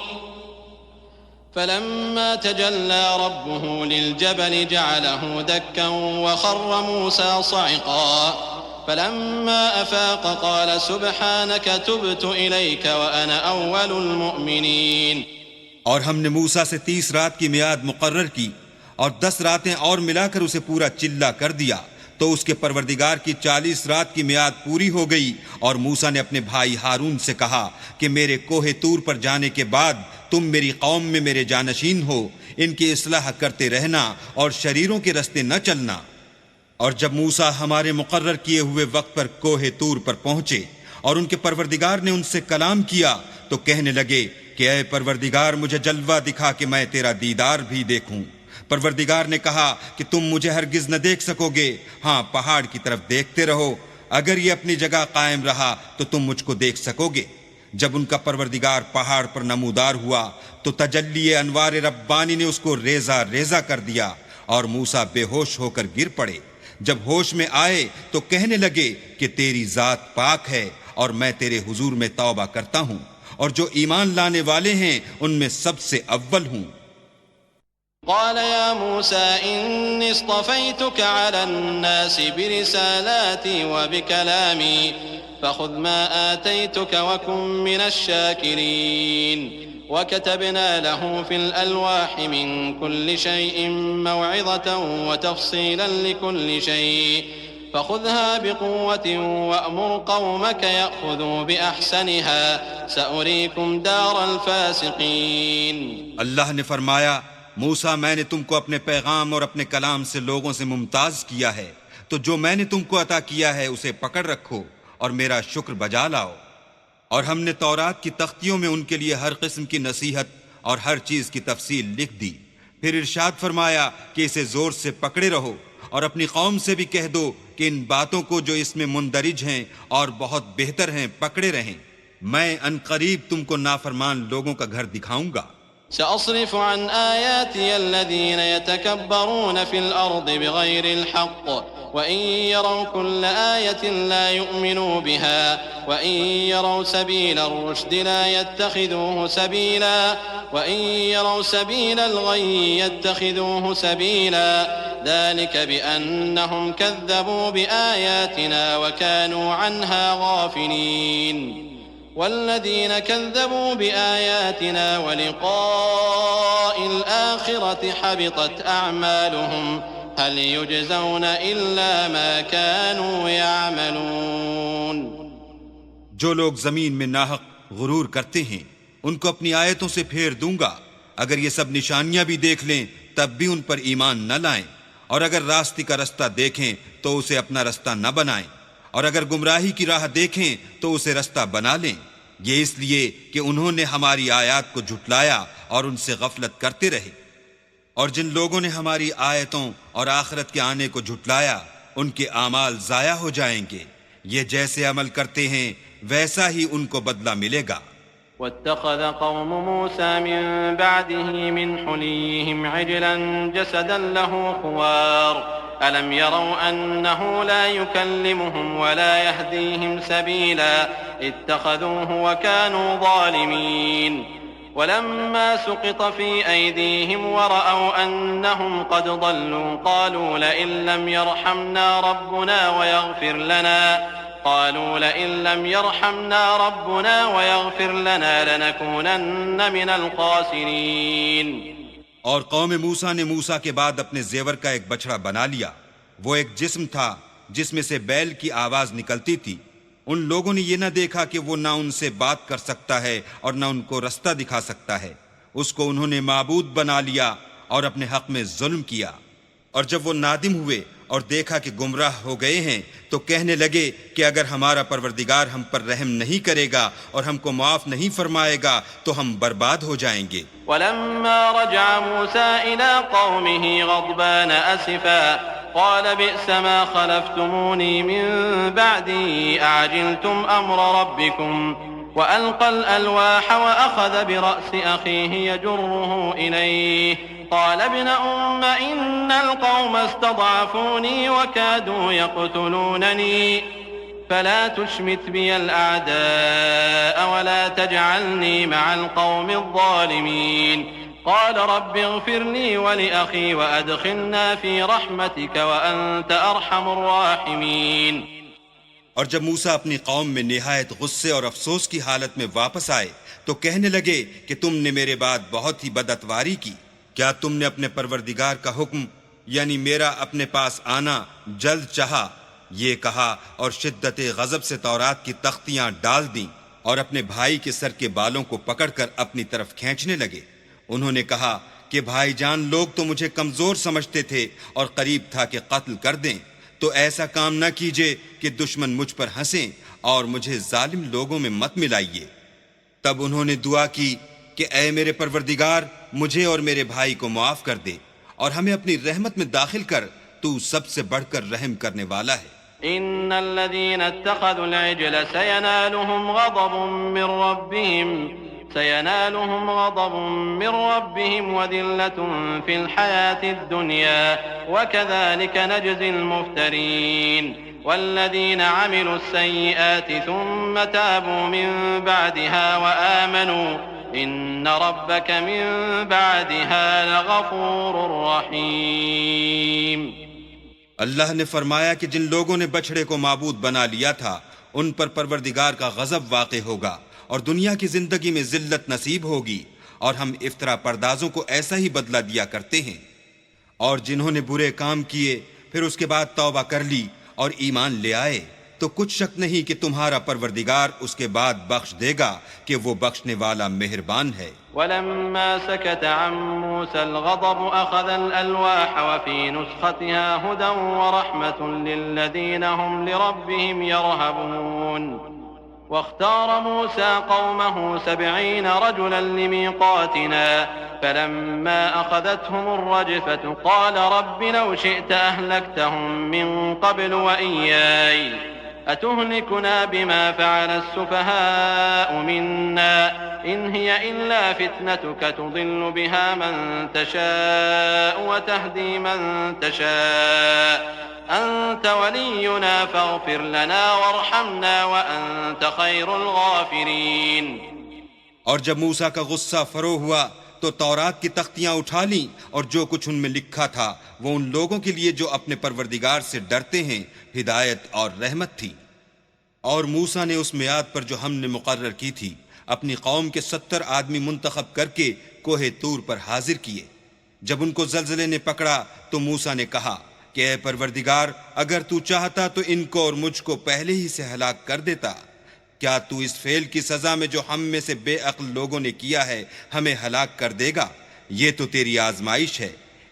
فلما تجلى ربه للجبل جعله دكا وخر موسى صعقا فلما أفاق قال سبحانك تبت إليك وأنا أول المؤمنين. اور ہم نے موسیٰ سے 30 رات کی میعاد مقرر کی اور 10 راتیں اور ملا کر اسے پورا چلا کر دیا. تو اس کے پروردگار کی 40 رات کی میعاد پوری ہو گئی، اور موسیٰ نے اپنے بھائی ہارون سے کہا کہ میرے کوہ طور پر جانے کے بعد تم میری قوم میں میرے جانشین ہو، ان کی اصلاح کرتے رہنا اور شریروں کے رستے نہ چلنا۔ اور جب موسیٰ ہمارے مقرر کیے ہوئے وقت پر کوہ طور پر پہنچے اور ان کے پروردگار نے ان سے کلام کیا تو کہنے لگے کہ اے پروردگار مجھے جلوہ دکھا کہ میں تیرا دیدار بھی دیکھوں۔ پروردگار نے کہا کہ تم مجھے ہرگز نہ دیکھ سکو گے، ہاں پہاڑ کی طرف دیکھتے رہو، اگر یہ اپنی جگہ قائم رہا تو تم مجھ کو دیکھ سکو گے۔ جب ان کا پروردگار پہاڑ پر نمودار ہوا تو تجلی انوار ربانی نے اس کو ریزہ ریزہ کر دیا، اور موسیٰ بے ہوش ہو کر گر پڑے۔ جب ہوش میں آئے تو کہنے لگے کہ تیری ذات پاک ہے اور میں تیرے حضور میں توبہ کرتا ہوں، اور جو ایمان لانے والے ہیں ان میں سب سے اول ہوں۔ قال يا موسى إني اصطفيتك على الناس برسالاتي وبكلامي فخذ ما آتيتك وكن من الشاكرين وكتبنا له في الألواح من كل شيء موعظة وتفصيلا لكل شيء فخذها بقوة وأمر قومك يأخذوا بأحسنها سأريكم دار الفاسقين۔ اللہ نے فرمایا موسیٰ میں نے تم کو اپنے پیغام اور اپنے کلام سے لوگوں سے ممتاز کیا ہے، تو جو میں نے تم کو عطا کیا ہے اسے پکڑ رکھو اور میرا شکر بجا لاؤ۔ اور ہم نے تورات کی تختیوں میں ان کے لیے ہر قسم کی نصیحت اور ہر چیز کی تفصیل لکھ دی۔ پھر ارشاد فرمایا کہ اسے زور سے پکڑے رہو اور اپنی قوم سے بھی کہہ دو کہ ان باتوں کو جو اس میں مندرج ہیں اور بہت بہتر ہیں پکڑے رہیں، میں ان قریب تم کو نافرمان لوگوں کا گھر دکھاؤں گا۔ سأصرف عن آياتي الذين يتكبرون في الأرض بغير الحق وإن يروا كل آية لا يؤمنوا بها وإن يروا سبيل الرشد لا يتخذوه سبيلا وإن يروا سبيل الغي يتخذوه سبيلا ذلك بأنهم كذبوا بآياتنا وكانوا عنها غافلين والذين كذبوا بآياتنا ولقاء الآخرة حبطت أعمالهم هل يجزون إلا ما كانوا يعملون۔ جو لوگ زمین میں ناحق غرور کرتے ہیں ان کو اپنی آیتوں سے پھیر دوں گا، اگر یہ سب نشانیاں بھی دیکھ لیں تب بھی ان پر ایمان نہ لائیں، اور اگر راستے کا رستہ دیکھیں تو اسے اپنا رستہ نہ بنائیں، اور اگر گمراہی کی راہ دیکھیں تو اسے رستہ بنا لیں۔ یہ اس لیے کہ انہوں نے ہماری آیات کو جھٹلایا اور ان سے غفلت کرتے رہے۔ اور جن لوگوں نے ہماری آیتوں اور آخرت کے آنے کو جھٹلایا ان کے اعمال ضائع ہو جائیں گے، یہ جیسے عمل کرتے ہیں ویسا ہی ان کو بدلہ ملے گا۔ واتخذ قوم موسى من بعده من حليهم عجلا جسدا له خوار ألم يروا أنه لا يكلمهم ولا يهديهم سبيلا اتخذوه وكانوا ظالمين ولما سقط في أيديهم ورأوا أنهم قد ضلوا قالوا لئن لم يرحمنا ربنا ويغفر لنا لنكونن من الخاسرين۔ اور قوم موسیٰ نے موسیٰ کے بعد اپنے زیور کا ایک بچڑا بنا لیا، وہ ایک جسم تھا جس میں سے بیل کی آواز نکلتی تھی۔ ان لوگوں نے یہ نہ دیکھا کہ وہ نہ ان سے بات کر سکتا ہے اور نہ ان کو رستہ دکھا سکتا ہے، اس کو انہوں نے معبود بنا لیا اور اپنے حق میں ظلم کیا۔ اور جب وہ نادم ہوئے اور دیکھا کہ گمراہ ہو گئے ہیں تو کہنے لگے کہ اگر ہمارا پروردگار ہم پر رحم نہیں کرے گا اور ہم کو معاف نہیں فرمائے گا تو ہم برباد ہو جائیں گے۔ ولما رجع موسى إلى قومه غضبان أسفا قال بئس ما خلفتموني من بعدي أعجلتم أمر ربكم وألقى الألواح وأخذ برأس أخيه يجره إليه قال ابن أم إن القوم استضعفوني وكادوا يقتلونني فلا تشمت بي الأعداء ولا تجعلني مع القوم الظالمين قال رب اغفر لي ولأخي وأدخلنا في رحمتك وأنت أرحم الراحمين۔ اور جب موسیٰ اپنی قوم میں نہایت غصے اور افسوس کی حالت میں واپس آئے تو کہنے لگے کہ تم نے میرے بعد بہت ہی بدعتواری کی، کیا تم نے اپنے پروردگار کا حکم یعنی میرا اپنے پاس آنا جلد چاہا، یہ کہا اور شدت غضب سے تورات کی تختیاں ڈال دیں اور اپنے بھائی کے سر کے بالوں کو پکڑ کر اپنی طرف کھینچنے لگے۔ انہوں نے کہا کہ بھائی جان لوگ تو مجھے کمزور سمجھتے تھے اور قریب تھا کہ قتل کر دیں، تو ایسا کام نہ کیجیے کہ دشمن مجھ پر ہنسیں اور مجھے ظالم لوگوں میں مت ملائیے۔ تب انہوں نے دعا کی کہ اے میرے پروردگار، مجھے اور میرے بھائی کو معاف کر دے اور ہمیں اپنی رحمت میں داخل کر، تو سب سے بڑھ کر رحم کرنے والا ہے۔ إن الذين اتخذوا العجل سينالهم غضب من ربهم وذلة في الحياة الدنيا وكذلك نجزي المفترين والذين عملوا السيئات ثم تابوا من بعدها وآمنوا إن ربك من بعدها لغفور رحيم۔ اللہ نے فرمایا کہ جن لوگوں نے بچھڑے کو معبود بنا لیا تھا ان پر پروردگار کا غضب واقع ہوگا اور دنیا کی زندگی میں ذلت نصیب ہوگی، اور ہم افطرا پردازوں کو ایسا ہی بدلہ دیا کرتے ہیں۔ اور جنہوں نے برے کام کیے پھر اس کے بعد توبہ کر لی اور ایمان لے آئے تو کچھ شک نہیں کہ تمہارا پروردگار اس کے بعد بخش دے گا کہ وہ بخشنے والا مہربان ہے۔ ولما سكت عن موسى الغضب أخذ الألواح وفي نسختها هدى ورحمة للذين هم لربهم يرهبون واختار موسى قومه 70 رجلا لميقاتنا فلما أخذتهم الرجفة قال رب لو شئت أهلكتهم من قبل وإياي أتهلكنا بما فعل السفهاء منا إن هي إلا فتنتك تضل بها من تشاء وتهدي من تشاء أنت ولينا فاغفر لنا وارحمنا وأنت خير الغافرين۔ اور جب موسیٰ کا غصہ فرو ہوا تو تورات کی تختیاں اٹھا لیں اور جو کچھ ان میں لکھا تھا وہ ان لوگوں کے لیے جو اپنے پروردگار سے ڈرتے ہیں ہدایت اور رحمت تھی۔ اور موسیٰ نے اس میعاد پر جو ہم نے مقرر کی تھی اپنی قوم کے 70 آدمی منتخب کر کے کوہ طور پر حاضر کیے۔ جب ان کو زلزلے نے پکڑا تو موسیٰ نے کہا کہ اے پروردگار، اگر تو چاہتا تو ان کو اور مجھ کو پہلے ہی سے ہلاک کر دیتا۔ کیا تو اس فعل کی سزا میں جو ہم میں سے بے عقل لوگوں نے کیا ہے ہمیں ہلاک کر دے گا؟ یہ تو تیری آزمائش ہے،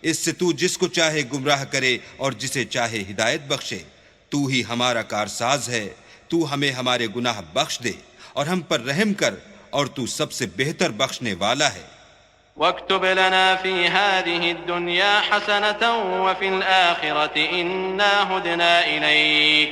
اس سے تو جس کو چاہے گمراہ کرے اور جسے چاہے ہدایت بخشے۔ تو ہی ہمارا کارساز ہے، تو ہمیں ہمارے گناہ بخش دے اور ہم پر رحم کر، اور تو سب سے بہتر بخشنے والا ہے۔ واكتب لنا في هذه الدنيا حسنة وفي الآخرة إنا هدنا إليك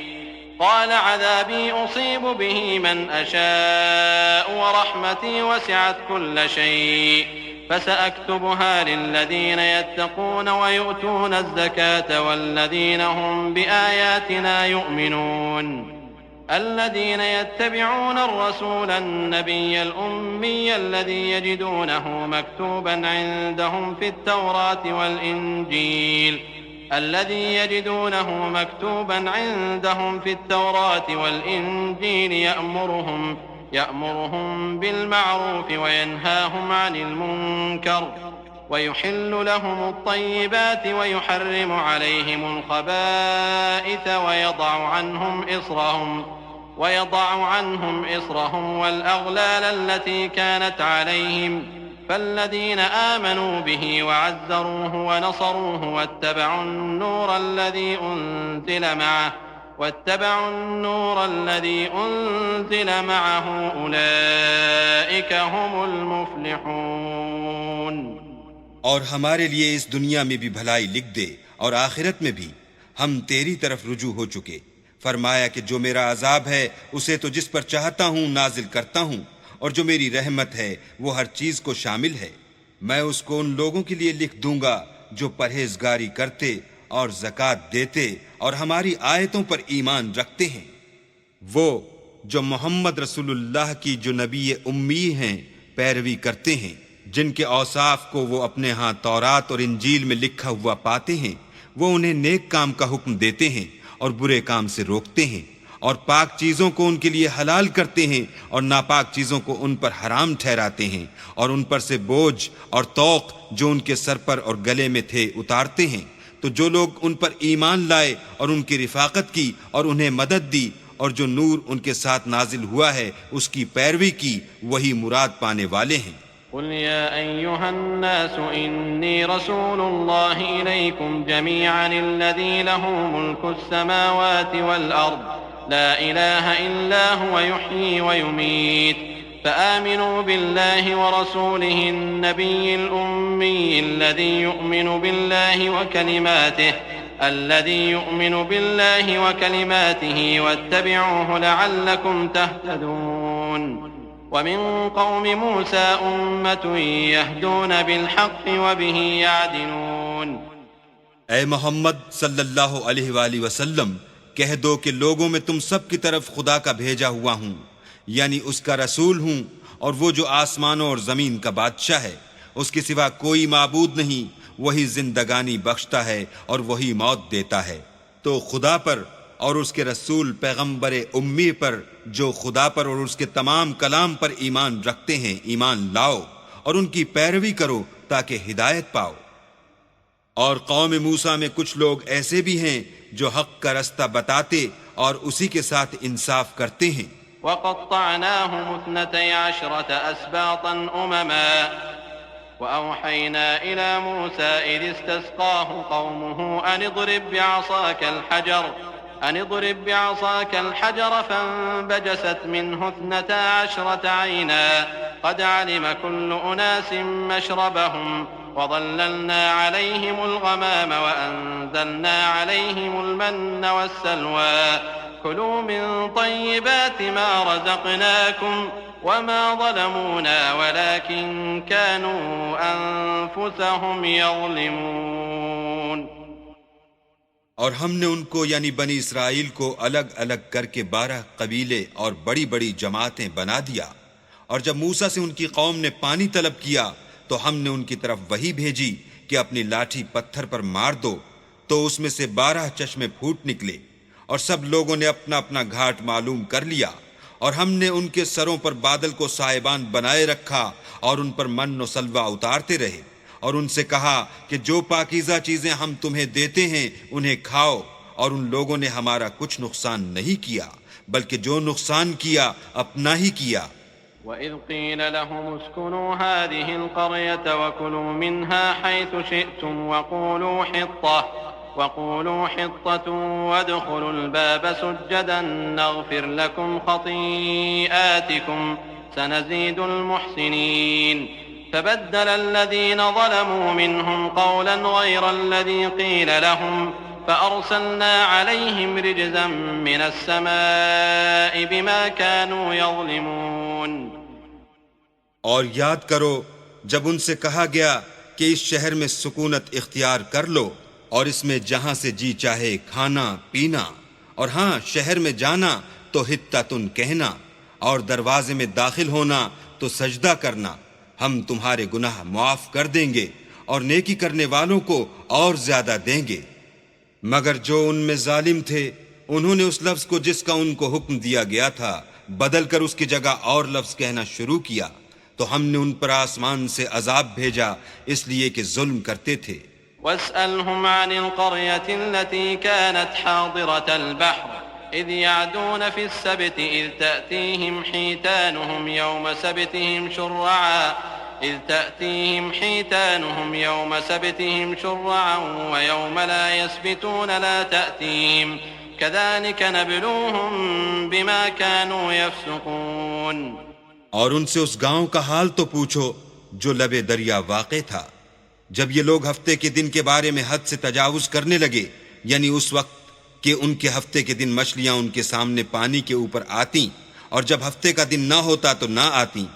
قال عذابي أصيب به من أشاء ورحمتي وسعت كل شيء فسأكتبها للذين يتقون ويؤتون الزكاة والذين هم بآياتنا يؤمنون الذين يتبعون الرسول النبي الأمي الذي يجدونه مكتوبا عندهم في التوراة والإنجيل يأمرهم بالمعروف وينهاهم عن المنكر ويحل لهم الطيبات ويحرم عليهم الخبائث ويضع عنهم إصرهم والأغلال التي كانت عليهم فالذين آمنوا به وعزروه ونصروه واتبعوا النور الذي أنزل معه أولئك هم المفلحون۔ اور ہمارے لیے اس دنیا میں بھی بھلائی لکھ دے اور آخرت میں بھی، ہم تیری طرف رجوع ہو چکے۔ فرمایا کہ جو میرا عذاب ہے اسے تو جس پر چاہتا ہوں نازل کرتا ہوں، اور جو میری رحمت ہے وہ ہر چیز کو شامل ہے۔ میں اس کو ان لوگوں کے لیے لکھ دوں گا جو پرہیزگاری کرتے اور زکوٰۃ دیتے اور ہماری آیتوں پر ایمان رکھتے ہیں، وہ جو محمد رسول اللہ کی جو نبی امی ہیں پیروی کرتے ہیں، جن کے اوصاف کو وہ اپنے ہاں تورات اور انجیل میں لکھا ہوا پاتے ہیں۔ وہ انہیں نیک کام کا حکم دیتے ہیں اور برے کام سے روکتے ہیں، اور پاک چیزوں کو ان کے لیے حلال کرتے ہیں اور ناپاک چیزوں کو ان پر حرام ٹھہراتے ہیں، اور ان پر سے بوجھ اور طوق جو ان کے سر پر اور گلے میں تھے اتارتے ہیں۔ تو جو لوگ ان پر ایمان لائے اور ان کی رفاقت کی اور انہیں مدد دی اور جو نور ان کے ساتھ نازل ہوا ہے اس کی پیروی کی، وہی مراد پانے والے ہیں۔ قل يا أيها الناس إني رسول الله إليكم جميعا الذي له ملك السماوات والأرض لا إله إلا هو يحيي ويميت فآمنوا بالله ورسوله النبي الأمي الذي يؤمن بالله وكلماته واتبعوه لعلكم تهتدون ومن قوم موسى أمة يهدون بالحق وبه يعدلون۔ اے محمد صلی اللہ علیہ وآلہ وسلم، کہہ دو کہ لوگوں میں تم سب کی طرف خدا کا بھیجا ہوا ہوں، یعنی اس کا رسول ہوں، اور وہ جو آسمانوں اور زمین کا بادشاہ ہے، اس کے سوا کوئی معبود نہیں، وہی زندگانی بخشتا ہے اور وہی موت دیتا ہے۔ تو خدا پر اور اس کے رسول پیغمبر امی پر، جو خدا پر اور اس کے تمام کلام پر ایمان رکھتے ہیں، ایمان لاؤ اور ان کی پیروی کرو تاکہ ہدایت پاؤ۔ اور قوم موسیٰ میں کچھ لوگ ایسے بھی ہیں جو حق کا رستہ بتاتے اور اسی کے ساتھ انصاف کرتے ہیں۔ وَقَطَّعْنَاهُمُ 12 أسباطا أمما وأوحينا إلى موسى إذ استسقاه قومه أن اضرب بعصاك الحجر فانبجست منه 12 عينا قد علم كل أناس مشربهم وظللنا عليهم الغمام وأنزلنا عليهم المن والسلوى كلوا من طيبات ما رزقناكم وما ظلمونا ولكن كانوا أنفسهم يظلمون۔ اور ہم نے ان کو یعنی بنی اسرائیل کو الگ الگ کر کے 12 قبیلے اور بڑی بڑی جماعتیں بنا دیا، اور جب موسیٰ سے ان کی قوم نے پانی طلب کیا تو ہم نے ان کی طرف وحی بھیجی کہ اپنی لاٹھی پتھر پر مار دو، تو اس میں سے 12 چشمے پھوٹ نکلے، اور سب لوگوں نے اپنا اپنا گھاٹ معلوم کر لیا، اور ہم نے ان کے سروں پر بادل کو سائبان بنائے رکھا اور ان پر من و سلوہ اتارتے رہے، اور ان سے کہا کہ جو پاکیزہ چیزیں ہم تمہیں دیتے ہیں انہیں کھاؤ، اور ان لوگوں نے ہمارا کچھ نقصان نہیں کیا بلکہ جو نقصان کیا اپنا ہی کیا۔ وَإِذْ قِيلَ لَهُمُ اسْكُنُوا هَٰذِهِ الْقَرْيَةَ وَكُلُوا مِنْهَا حَيْثُ شِئْتُمْ وَقُولُوا حِطَّةٌ وَادْخُلُوا الْبَابَ سُجَّدًا نَغْفِرْ لَكُمْ خَطِيئَاتِكُمْ سَنَزِيدُ الْمُحْسِنِينَ فبدل الذين ظلموا منهم قولا غير الذي قيل لهم فأرسلنا عليهم رجزا من السماء بما كانوا يظلمون۔ اور یاد کرو جب ان سے کہا گیا کہ اس شہر میں سکونت اختیار کر لو اور اس میں جہاں سے جی چاہے کھانا پینا، اور ہاں شہر میں جانا تو حطۃ کہنا، اور دروازے میں داخل ہونا تو سجدہ کرنا، ہم تمہارے گناہ معاف کر دیں گے اور نیکی کرنے والوں کو اور زیادہ دیں گے۔ مگر جو ان میں ظالم تھے انہوں نے اس لفظ کو جس کا ان کو حکم دیا گیا تھا بدل کر اس کی جگہ اور لفظ کہنا شروع کیا، تو ہم نے ان پر آسمان سے عذاب بھیجا اس لیے کہ ظلم کرتے تھے۔ وَاسْأَلْهُمْ عَنِ الْقَرْيَةِ الَّتِي كَانَتْ حَاضِرَةَ الْبَحْرِ إِذْ يَعْدُونَ فِي السَّبْتِ إِذْ تَأْتِيهِمْ حِيتَانُهُمْ يَوْمَ سَبْتِهِمْ شُرَّعًا وَيَوْمَ لَا يَسْبِتُونَ لَا تَأْتِيهِمْ كَذَلِكَ نَبْلُوهُمْ بِمَا كَانُوا يَفْسُقُونَ۔ اور ان سے اس گاؤں کا حال تو پوچھو جو لبے دریا واقع تھا، جب یہ لوگ ہفتے کے دن کے بارے میں حد سے تجاوز کرنے لگے، یعنی اس وقت کہ ان کے ہفتے کے دن مچھلیاں ان کے سامنے پانی کے اوپر آتیں، اور جب ہفتے کا دن نہ ہوتا تو نہ آتیں،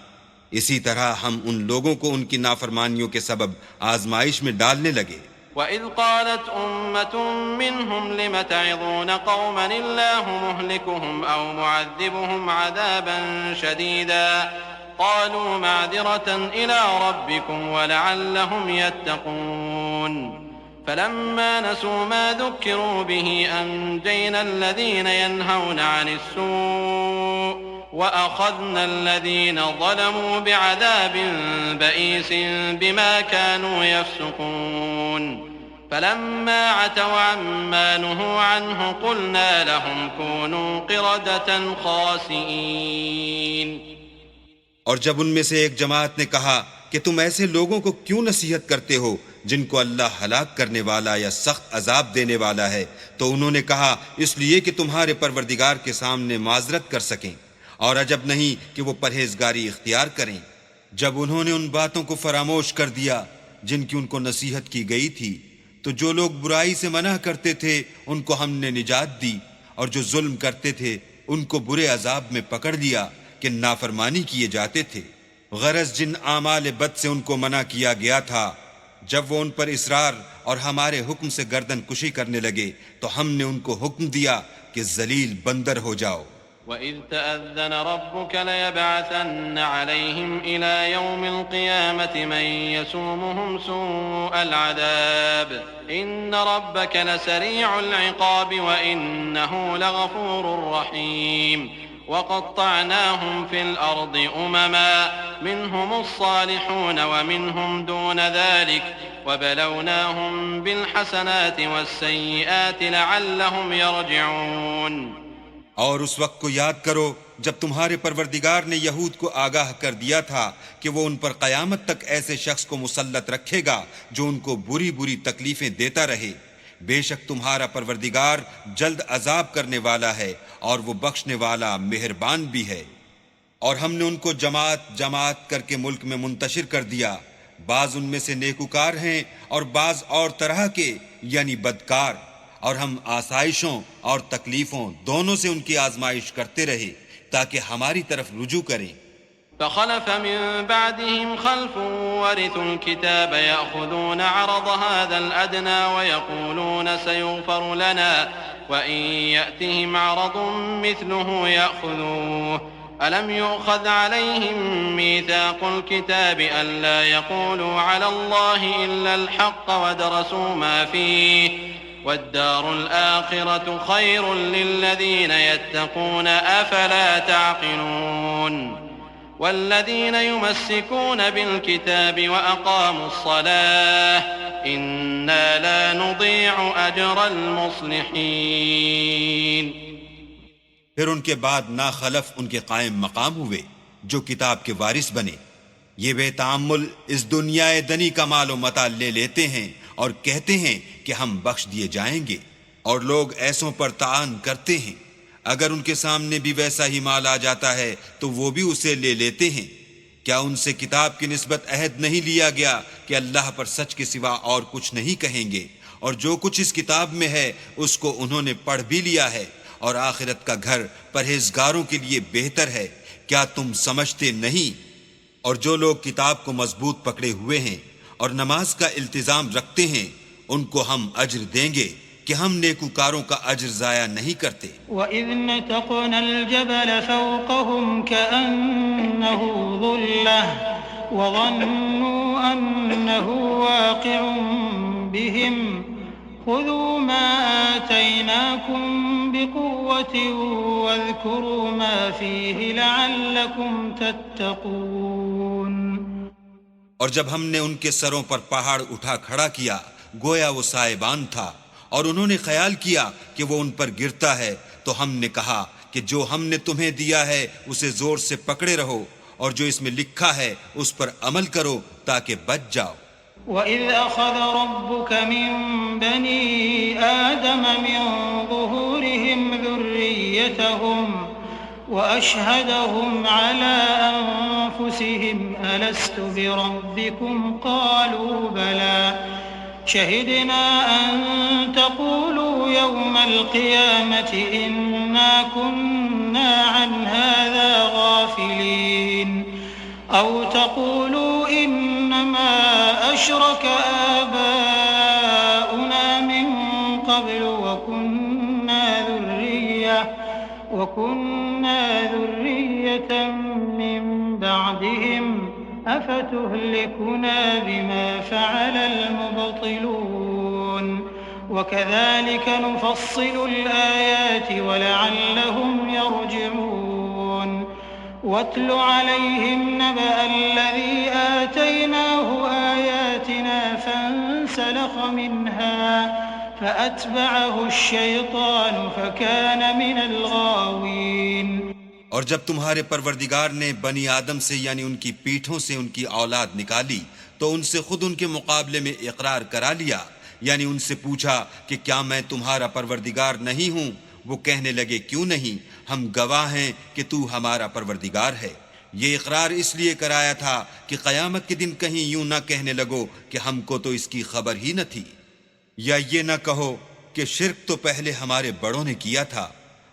اسی طرح ہم ان لوگوں کو ان کی نافرمانیوں کے سبب آزمائش میں ڈالنے لگے۔ وَإِذْ قَالَتْ أُمَّةٌ مِّنْهُمْ لِمَ تَعِظُونَ قَوْمًا اللَّهُ مُهْلِكُهُمْ أَوْ مُعَذِّبُهُمْ عَذَابًا شَدِيدًا قَالُوا مَعْذِرَةً إِلَىٰ رَبِّكُمْ وَلَعَلَّهُمْ يَتَّقُونَ فَلَمَّا نَسُوا مَا ذُكِّرُوا بِهِ أَنجَيْنَا الَّذِينَ يَنْهَوْنَ عَنِ السُّوءِ وَأَخَذْنَا الَّذِينَ ظَلَمُوا بِعَذَابٍ بَئِيسٍ بِمَا كَانُوا يَفْسُقُونَ۔ فلما عتوا عما نهوا عنه قلنا لهم كونوا قردة خاسئين. اور جب ان میں سے ایک جماعت نے کہا کہ تم ایسے لوگوں کو کیوں نصیحت کرتے ہو جن کو اللہ ہلاک کرنے والا یا سخت عذاب دینے والا ہے، تو انہوں نے کہا اس لیے کہ تمہارے پروردگار کے سامنے معذرت کر سکیں، اور عجب نہیں کہ وہ پرہیزگاری اختیار کریں. جب انہوں نے ان باتوں کو فراموش کر دیا جن کی ان کو نصیحت کی گئی تھی، تو جو لوگ برائی سے منع کرتے تھے ان کو ہم نے نجات دی، اور جو ظلم کرتے تھے ان کو برے عذاب میں پکڑ لیا کہ نافرمانی کیے جاتے تھے. غرض جن اعمال بد سے ان کو منع کیا گیا تھا، جب وہ ان پر اصرار اور ہمارے حکم سے گردن کشی کرنے لگے تو ہم نے ان کو حکم دیا کہ ذلیل بندر ہو جاؤ. وَإِذْ تَأَذَّنَ رَبُّكَ لَيَبْعَثَنَّ عَلَيْهِمْ إِلَى يَوْمِ الْقِيَامَةِ مَن يَسُومُهُمْ سُوءَ الْعَذَابِ إِنَّ رَبَّكَ لَسَرِيعُ الْعِقَابِ وَإِنَّهُ لَغَفُورٌ رَّحِيمٌ. وَقَطَّعْنَاهُمْ فِي الْأَرْضِ أُمَمًا مِّنْهُمُ الصَّالِحُونَ وَمِنْهُمْ دُونَ ذَلِكَ وَبَلَوْنَاهُمْ بِالْحَسَنَاتِ وَالسَّيِّئَاتِ لَعَلَّهُمْ يَرْجِعُونَ. اور اس وقت کو یاد کرو جب تمہارے پروردگار نے یہود کو آگاہ کر دیا تھا کہ وہ ان پر قیامت تک ایسے شخص کو مسلط رکھے گا جو ان کو بری بری تکلیفیں دیتا رہے. بے شک تمہارا پروردگار جلد عذاب کرنے والا ہے اور وہ بخشنے والا مہربان بھی ہے. اور ہم نے ان کو جماعت جماعت کر کے ملک میں منتشر کر دیا، بعض ان میں سے نیکوکار ہیں اور بعض اور طرح کے یعنی بدکار، اور ہم آسائشوں اور تکلیفوں دونوں سے ان کی آزمائش کرتے رہے تاکہ ہماری طرف رجوع کریں. فخلف من بعدهم خلف ورثوا الكتاب يأخذون عرض هذا الأدنى ويقولون سيغفر لنا وإن يأتهم عرض مثله يأخذوه ألم يؤخذ عليهم ميثاق الكتاب ألا يقولوا على الله إلا الحق ودرسوا ما فيه والدار الآخرة خير للذين يتقون أفلا تعقلون. والذين يمسكون بالكتاب وأقاموا الصلاة إنا لا نضيع أجر المصلحين. پھر ان کے بعد ناخلف ان کے قائم مقام ہوئے جو کتاب کے وارث بنے. یہ بے تعمل اس دنیا دنی کا مال و متاع لے لیتے ہیں اور کہتے ہیں کہ ہم بخش دیے جائیں گے، اور لوگ ایسوں پر طعن کرتے ہیں. اگر ان کے سامنے بھی ویسا ہی مال آ جاتا ہے تو وہ بھی اسے لے لیتے ہیں. کیا ان سے کتاب کی نسبت عہد نہیں لیا گیا کہ اللہ پر سچ کے سوا اور کچھ نہیں کہیں گے، اور جو کچھ اس کتاب میں ہے اس کو انہوں نے پڑھ بھی لیا ہے، اور آخرت کا گھر پرہیزگاروں کے لیے بہتر ہے. کیا تم سمجھتے نہیں؟ اور جو لوگ کتاب کو مضبوط پکڑے ہوئے ہیں اور نماز کا التزام رکھتے ہیں ان کو ہم اجر دیں گے کہ ہم نیکوکاروں کا اجر ضائع نہیں کرتے. وَإِذْ نَتَقْنَا الْجَبَلَ فَوْقَهُمْ كَأَنَّهُ ظُلَّةٌ وَظَنُّوا أَنَّهُ وَاقِعٌ بِهِمْ خُذُوا مَا آتَيْنَاكُمْ بِقُوَّةٍ وَاذْكُرُوا مَا فِيهِ لَعَلَّكُمْ تَتَّقُونَ. اور جب ہم نے ان کے سروں پر پہاڑ اٹھا کھڑا کیا گویا وہ سائبان تھا، اور انہوں نے خیال کیا کہ وہ ان پر گرتا ہے، تو ہم نے کہا کہ جو ہم نے تمہیں دیا ہے اسے زور سے پکڑے رہو، اور جو اس میں لکھا ہے اس پر عمل کرو تاکہ بچ جاؤ. وَإِذْ أَخَذَ رَبُّكَ مِن بَنِي آدَمَ مِن ظُهُورِهِمْ ذُرِّيَّتَهُمْ وَأَشْهَدَهُمْ عَلَىٰ أَنفُسِهِمْ أَلَسْتُ بِرَبِّكُمْ قَالُوا بَلَىٰ شَهِدْنَا أَن تَقُولُوا يَوْمَ الْقِيَامَةِ إِنَّا كُنَّا عَنْ هَٰذَا غَافِلِينَ أَوْ تَقُولُوا إِنَّمَا أَشْرَكَ آبَاؤُنَا مِن قَبْلُ وَكُنَّا ذُرِّيَّةً مِّن بَعْدِهِمْ أَفَتُهْلِكُنَا بِمَا فَعَلَ الْمُبْطِلُونَ وَكَذَلِكَ نُفَصِّلُ الْآيَاتِ وَلَعَلَّهُمْ يَرْجِعُونَ. وَاتْلُ عَلَيْهِمْ نَبَأَ الَّذِي آتَيْنَاهُ آيَاتِنَا فَانسَلَخَ مِنْهَا عنها فأتبعه الشيطان فكان من الغاوين۔ اور جب تمہارے پروردگار نے بنی آدم سے یعنی ان کی پیٹھوں سے ان کی اولاد نکالی تو ان سے خود ان کے مقابلے میں اقرار کرا لیا، یعنی ان سے پوچھا کہ کیا میں تمہارا پروردگار نہیں ہوں؟ وہ کہنے لگے کیوں نہیں، ہم گواہ ہیں کہ تو ہمارا پروردگار ہے۔ یہ اقرار اس لیے کرایا تھا کہ قیامت کے دن کہیں یوں نہ کہنے لگو کہ ہم کو تو اس کی خبر ہی نہ تھی، یا یہ نہ کہو کہ شرک تو پہلے ہمارے بڑوں نے کیا تھا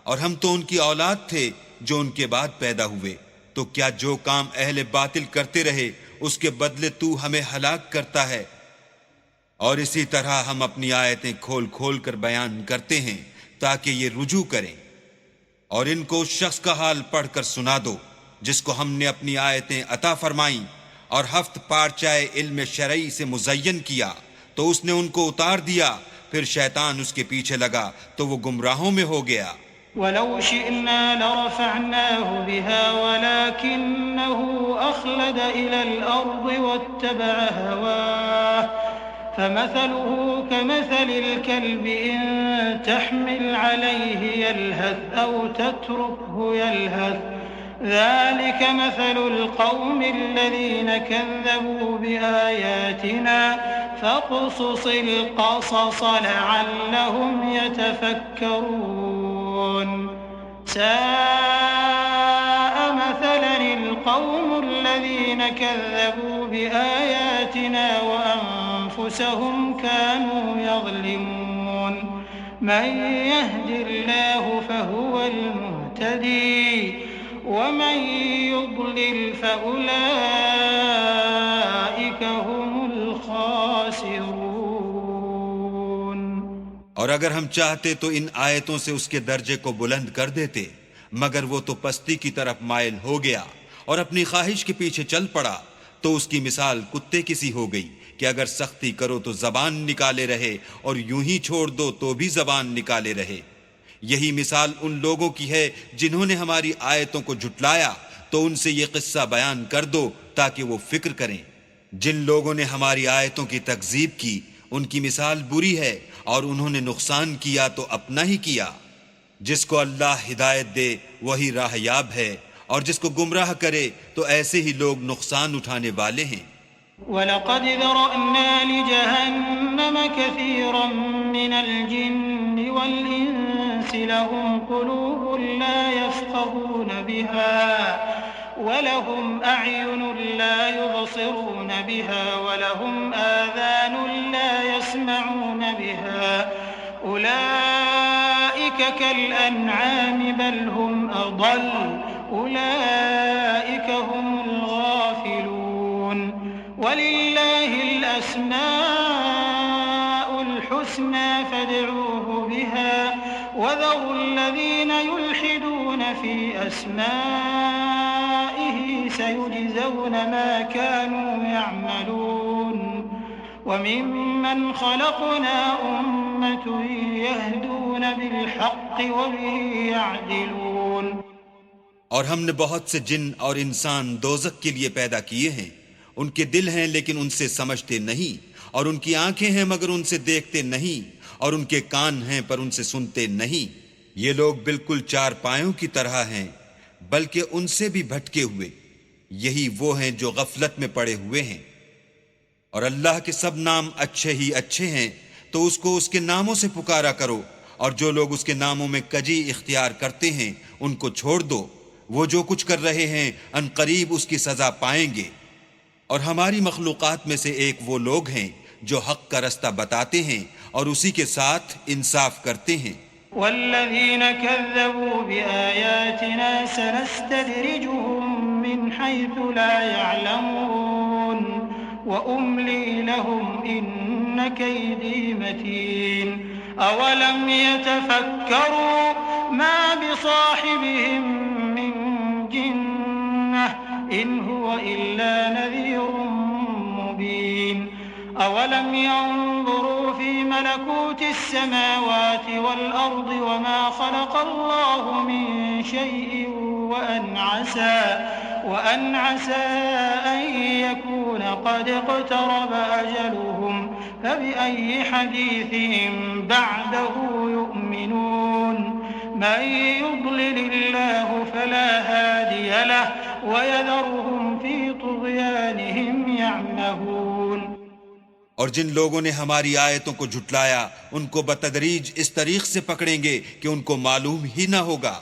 اور ہم تو ان کی اولاد تھے جو ان کے بعد پیدا ہوئے، تو کیا جو کام اہل باطل کرتے رہے اس کے بدلے تو ہمیں ہلاک کرتا ہے؟ اور اسی طرح ہم اپنی آیتیں کھول کھول کر بیان کرتے ہیں تاکہ یہ رجوع کریں، اور ان کو اس شخص کا حال پڑھ کر سنا دو جس کو ہم نے اپنی آیتیں عطا فرمائیں اور ہفت پارچائے علم شرعی سے مزین کیا تو اس نے ان کو اتار دیا، پھر شیطان اس کے پیچھے لگا تو وہ گمراہوں میں ہو گیا۔ وَلَوْ شِئْنَا لَرَفَعْنَاهُ بِهَا وَلَكِنَّهُ أَخْلَدَ إِلَى الْأَرْضِ وَاتَّبَعَ هَوَاهُ فَمَثَلُهُ كَمَثَلِ الْكَلْبِ إِن تَحْمِلْ عَلَيْهِ يَلْهَثْ أَوْ تَتْرُكْهُ يَلْهَث ذلك مثل القوم الذين كذبوا بآياتنا فاقصص القصص لعلهم يتفكرون ساء مثلا القوم الذين كذبوا بآياتنا وأنفسهم كانوا يظلمون من يهد الله فهو المهتدي ومن يضلل فأولئك هم الخاسرون۔ اور اگر ہم چاہتے تو ان آیتوں سے اس کے درجے کو بلند کر دیتے، مگر وہ تو پستی کی طرف مائل ہو گیا اور اپنی خواہش کے پیچھے چل پڑا، تو اس کی مثال کتے کی سی ہو گئی کہ اگر سختی کرو تو زبان نکالے رہے اور یوں ہی چھوڑ دو تو بھی زبان نکالے رہے۔ یہی مثال ان لوگوں کی ہے جنہوں نے ہماری آیتوں کو جھٹلایا، تو ان سے یہ قصہ بیان کر دو تاکہ وہ فکر کریں۔ جن لوگوں نے ہماری آیتوں کی تکذیب کی ان کی مثال بری ہے، اور انہوں نے نقصان کیا تو اپنا ہی کیا۔ جس کو اللہ ہدایت دے وہی راہ یاب ہے، اور جس کو گمراہ کرے تو ایسے ہی لوگ نقصان اٹھانے والے ہیں۔ وَلَقَدْ ذَرَأْنَا لِجَهَنَّمَ كَثِيرًا مِنَ الْجِنِّ وَالْإِنسِ لَهُمْ قُلُوبٌ لَا يَفْقَهُونَ بِهَا وَلَهُمْ أَعْيُنٌ لَا يُبْصِرُونَ بِهَا وَلَهُمْ آذَانٌ لَا يَسْمَعُونَ بِهَا أُولَئِكَ كَالْأَنْعَامِ بَلْ هُمْ أَضَلُّ أُولَئِكَ هُمُ الْغَافِلُونَ۔ وَلِلَّهِ الْأَسْمَاءُ الْحُسْنَى فَادْعُوهُ بِهَا وَذَرُوا الَّذِينَ يُلْحِدُونَ فِي أَسْمَائِهِ سَيُجْزَوْنَ مَا كَانُوا يَعْمَلُونَ۔ وَمِمَّنْ خَلَقْنَا أُمَّةٌ يَهْدُونَ بِالْحَقِّ وَبِهِ يَعْدِلُونَ۔ اور ہم نے بہت سے جن اور انسان دوزخ کے لیے پیدا کیے ہیں، ان کے دل ہیں لیکن ان سے سمجھتے نہیں، اور ان کی آنکھیں ہیں مگر ان سے دیکھتے نہیں، اور ان کے کان ہیں پر ان سے سنتے نہیں۔ یہ لوگ بالکل چار پایوں کی طرح ہیں، بلکہ ان سے بھی بھٹکے ہوئے۔ یہی وہ ہیں جو غفلت میں پڑے ہوئے ہیں۔ اور اللہ کے سب نام اچھے ہی اچھے ہیں، تو اس کو اس کے ناموں سے پکارا کرو، اور جو لوگ اس کے ناموں میں کجی اختیار کرتے ہیں ان کو چھوڑ دو۔ وہ جو کچھ کر رہے ہیں ان قریب اس کی سزا پائیں گے۔ اور ہماری مخلوقات میں سے ایک وہ لوگ ہیں جو حق کا رستہ بتاتے ہیں اور اسی کے ساتھ انصاف کرتے ہیں۔ والذین کذبوا بآیاتنا سنستدرجهم من حیث لا يعلمون وأملی لهم ان کیدی متین اولم يتفکروا ما بصاحبهم من جنة إن هو إلا نذير مبين أولم ينظروا في ملكوت السماوات والأرض وما خلق الله من شيء وأن عسى أن يكون قد اقترب أجلهم فبأي حديث بعده يؤمنون من يضلل الله فلا هادي له ويذرهم في طغيانهم يعمهون۔ اور جن لوگوں نے ہماری آیتوں کو جھٹلایا ان کو بتدریج اس طریق سے پکڑیں گے کہ ان کو معلوم ہی نہ ہوگا،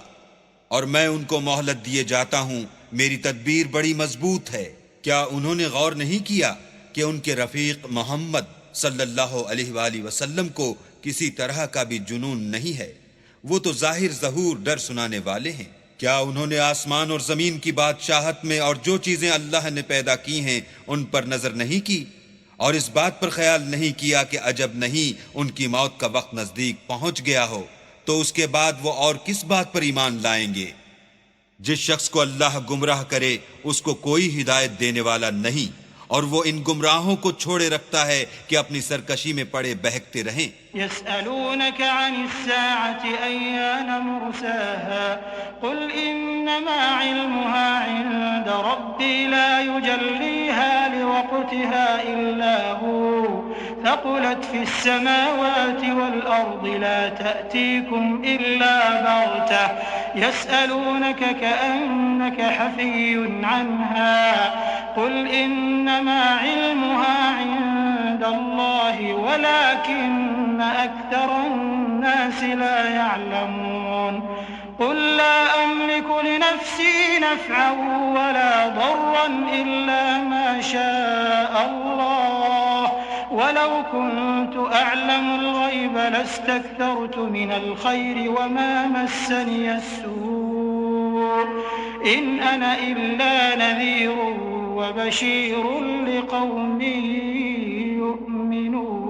اور میں ان کو مہلت دیے جاتا ہوں، میری تدبیر بڑی مضبوط ہے۔ کیا انہوں نے غور نہیں کیا کہ ان کے رفیق محمد صلی اللہ علیہ وآلہ وسلم کو کسی طرح کا بھی جنون نہیں ہے، وہ تو ظاہر ظہور ڈر سنانے والے ہیں۔ کیا انہوں نے آسمان اور زمین کی بادشاہت میں اور جو چیزیں اللہ نے پیدا کی ہیں ان پر نظر نہیں کی، اور اس بات پر خیال نہیں کیا کہ عجب نہیں ان کی موت کا وقت نزدیک پہنچ گیا ہو، تو اس کے بعد وہ اور کس بات پر ایمان لائیں گے؟ جس شخص کو اللہ گمراہ کرے اس کو کوئی ہدایت دینے والا نہیں، اور وہ ان گمراہوں کو چھوڑے رکھتا ہے کہ اپنی سرکشی میں پڑے بہکتے رہیں۔ يسألونك عن الساعة أيان مرساها قل إنما علمها عند ربي لا يجليها لوقتها إلا هو ثقلت في السماوات والأرض لا تأتيكم إلا بغتة يسألونك كأنك حفي عنها قل إنما علمها عند الله ولكن أكثر الناس لا يعلمون قل لا أملك لنفسي نفعا ولا ضرا إلا ما شاء الله ولو كنت أعلم الغيب لاستكثرت من الخير وما مسني السوء إن أنا إلا نذير وبشير لقوم يؤمنون۔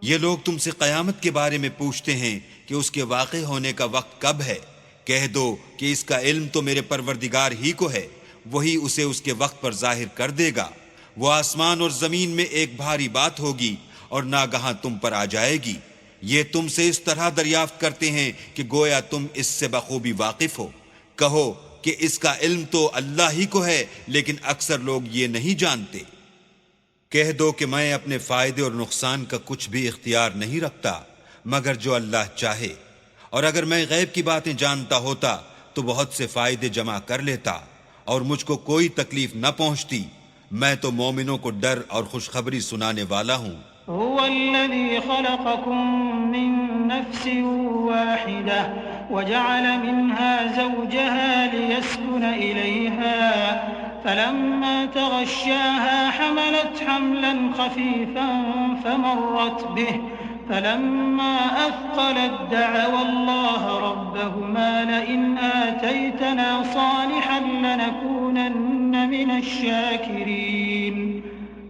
یہ لوگ تم سے قیامت کے بارے میں پوچھتے ہیں کہ اس کے واقع ہونے کا وقت کب ہے، کہہ دو کہ اس کا علم تو میرے پروردگار ہی کو ہے، وہی اسے اس کے وقت پر ظاہر کر دے گا۔ وہ آسمان اور زمین میں ایک بھاری بات ہوگی اور ناگہاں تم پر آ جائے گی۔ یہ تم سے اس طرح دریافت کرتے ہیں کہ گویا تم اس سے بخوبی واقف ہو۔ کہو کہ اس کا علم تو اللہ ہی کو ہے، لیکن اکثر لوگ یہ نہیں جانتے۔ کہہ دو کہ میں اپنے فائدے اور نقصان کا کچھ بھی اختیار نہیں رکھتا مگر جو اللہ چاہے، اور اگر میں غیب کی باتیں جانتا ہوتا تو بہت سے فائدے جمع کر لیتا اور مجھ کو کوئی تکلیف نہ پہنچتی۔ میں تو مومنوں کو ڈر اور خوشخبری سنانے والا ہوں۔ هو الذي خلقكم من نفس واحدة وجعل منها زوجها ليسكن إليها فلما تغشاها حملت حملا خفيفا فمرت به فلما أثقلت دعوا الله ربهما لئن آتيتنا صالحا لنكونن من الشاكرين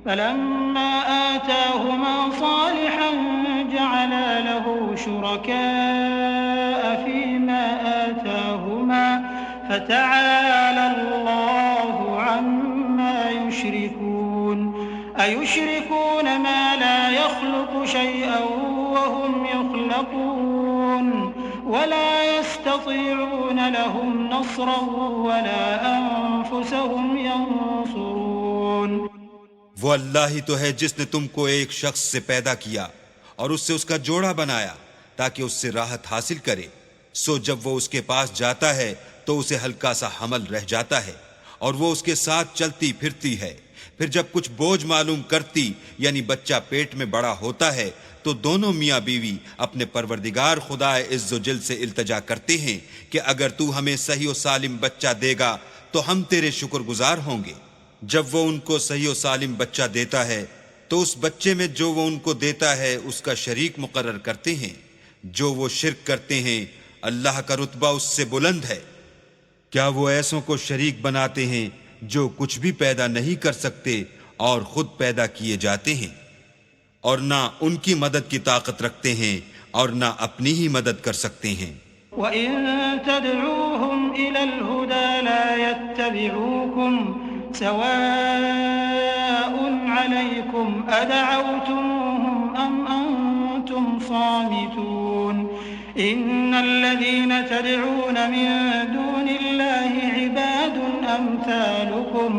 فلما آتاهما صالحا جعلا له شركاء فيما آتاهما فتعالى الله عما يشركون أيشركون ما لا يخلق شيئا وهم يخلقون ولا يستطيعون لهم نصرا ولا أنفسهم ينصرون۔ وہ اللہ ہی تو ہے جس نے تم کو ایک شخص سے پیدا کیا اور اس سے اس کا جوڑا بنایا تاکہ اس سے راحت حاصل کرے، سو جب وہ اس کے پاس جاتا ہے تو اسے ہلکا سا حمل رہ جاتا ہے اور وہ اس کے ساتھ چلتی پھرتی ہے، پھر جب کچھ بوجھ معلوم کرتی یعنی بچہ پیٹ میں بڑا ہوتا ہے تو دونوں میاں بیوی اپنے پروردگار خدا عز و جل سے التجا کرتے ہیں کہ اگر تو ہمیں صحیح و سالم بچہ دے گا تو ہم تیرے شکر گزار ہوں گے۔ جب وہ ان کو صحیح و سالم بچہ دیتا ہے تو اس بچے میں جو وہ ان کو دیتا ہے اس کا شریک مقرر کرتے ہیں، جو وہ شرک کرتے ہیں اللہ کا رتبہ اس سے بلند ہے۔ کیا وہ ایسوں کو شریک بناتے ہیں جو کچھ بھی پیدا نہیں کر سکتے اور خود پیدا کیے جاتے ہیں، اور نہ ان کی مدد کی طاقت رکھتے ہیں اور نہ اپنی ہی مدد کر سکتے ہیں۔ وَإِن تَدْعُوهُمْ إِلَى الْهُدَى لَا يَتَّبِعُوكُمْ سواء عليكم أدعوتموهم أم أنتم صامتون إن الذين تدعون من دون الله عباد أمثالكم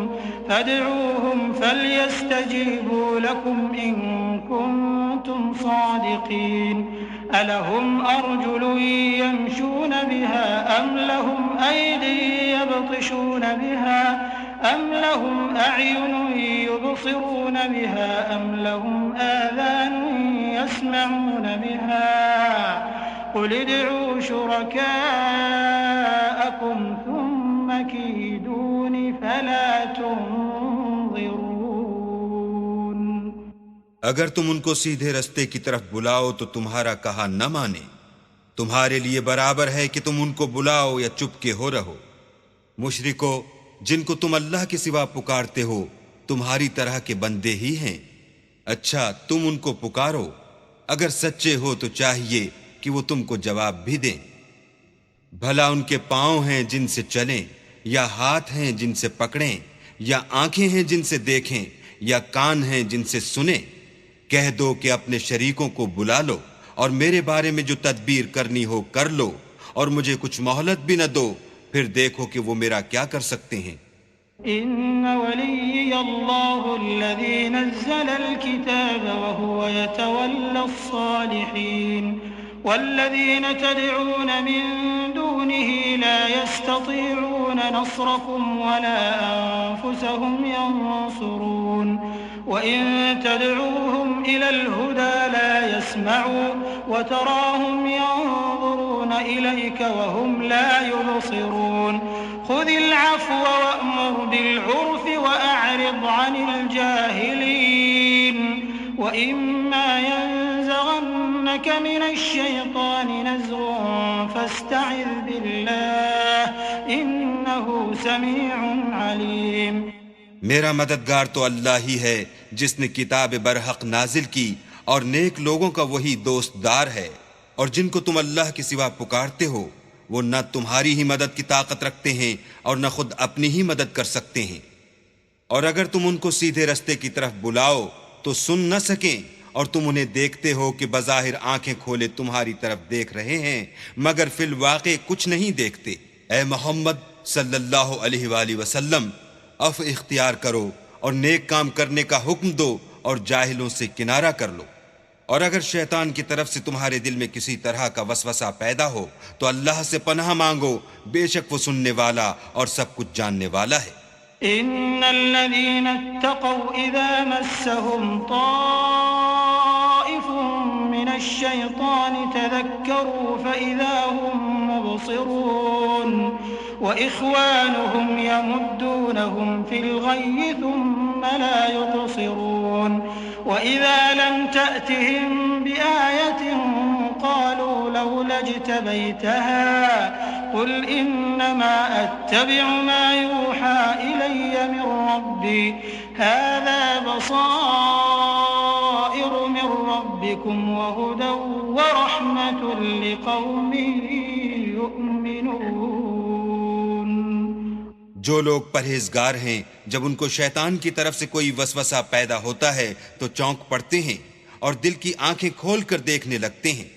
فادعوهم فليستجيبوا لكم إن كنتم صادقين ألهم أرجل يمشون بها أم لهم أيدي يبطشون بها أم لهم أعين يبصرون بها أم لهم آذان يسمعون بها قل ادعوا شركاءكم ثم كيدون فلا تنظرون۔ اگر تم ان کو سیدھے رستے کی طرف بلاؤ تو تمہارا کہا نہ مانے، تمہارے لیے برابر ہے کہ تم ان کو بلاؤ یا چپ کے ہو رہو۔ مشرکو، جن کو تم اللہ کے سوا پکارتے ہو تمہاری طرح کے بندے ہی ہیں، اچھا تم ان کو پکارو، اگر سچے ہو تو چاہیے کہ وہ تم کو جواب بھی دیں۔ بھلا ان کے پاؤں ہیں جن سے چلیں، یا ہاتھ ہیں جن سے پکڑیں، یا آنکھیں ہیں جن سے دیکھیں، یا کان ہیں جن سے سنیں؟ کہہ دو کہ اپنے شریکوں کو بلا لو اور میرے بارے میں جو تدبیر کرنی ہو کر لو، اور مجھے کچھ مہلت بھی نہ دو، پھر دیکھو کہ وہ میرا کیا کر سکتے ہیں۔ إن وليي الله الذي نزل الكتاب وهو يتولى الصالحين والذين تدعون من دونه لا يستطيعون نصركم ولا أنفسهم ينصرون وإن تدعوهم إلى الهدى لا يسمعوا وتراهم ينظرون إليك وهم لا يبصرون خذ العفو وأمر بالعرف وأعرض عن الجاهلين وإما ينزغنك من الشيطان نزغ فاستعذ بالله إنه سميع عليم۔ میرا مددگار تو اللہ ہی ہے جس نے کتاب برحق نازل کی، اور نیک لوگوں کا وہی دوست دار ہے، اور جن کو تم اللہ کے سوا پکارتے ہو وہ نہ تمہاری ہی مدد کی طاقت رکھتے ہیں اور نہ خود اپنی ہی مدد کر سکتے ہیں۔ اور اگر تم ان کو سیدھے رستے کی طرف بلاؤ تو سن نہ سکیں، اور تم انہیں دیکھتے ہو کہ بظاہر آنکھیں کھولے تمہاری طرف دیکھ رہے ہیں مگر فی الواقع کچھ نہیں دیکھتے۔ اے محمد صلی اللہ علیہ وآلہ وسلم، عفو اختیار کرو اور نیک کام کرنے کا حکم دو اور جاہلوں سے کنارہ کر لو۔ اور اگر شیطان کی طرف سے تمہارے دل میں کسی طرح کا وسوسہ پیدا ہو تو اللہ سے پناہ مانگو، بے شک وہ سننے والا اور سب کچھ جاننے والا ہے۔ إن الذين اتقوا إذا مسهم طائف من الشيطان تذكروا فإذا هم مبصرون وإخوانهم يمدونهم في الغي ثم لا يقصرون وإذا لم تأتهم بآية قالوا لولا اجتبيتها قل إنما أتبع ما يوحى إلي من ربي هذا بصائر من ربكم وهدى ورحمة لقوم يؤمنون۔ جو لوگ پرہیزگار ہیں جب ان کو شیطان کی طرف سے کوئی وسوسہ پیدا ہوتا ہے تو چونک پڑتے ہیں اور دل کی آنکھیں کھول کر دیکھنے لگتے ہیں،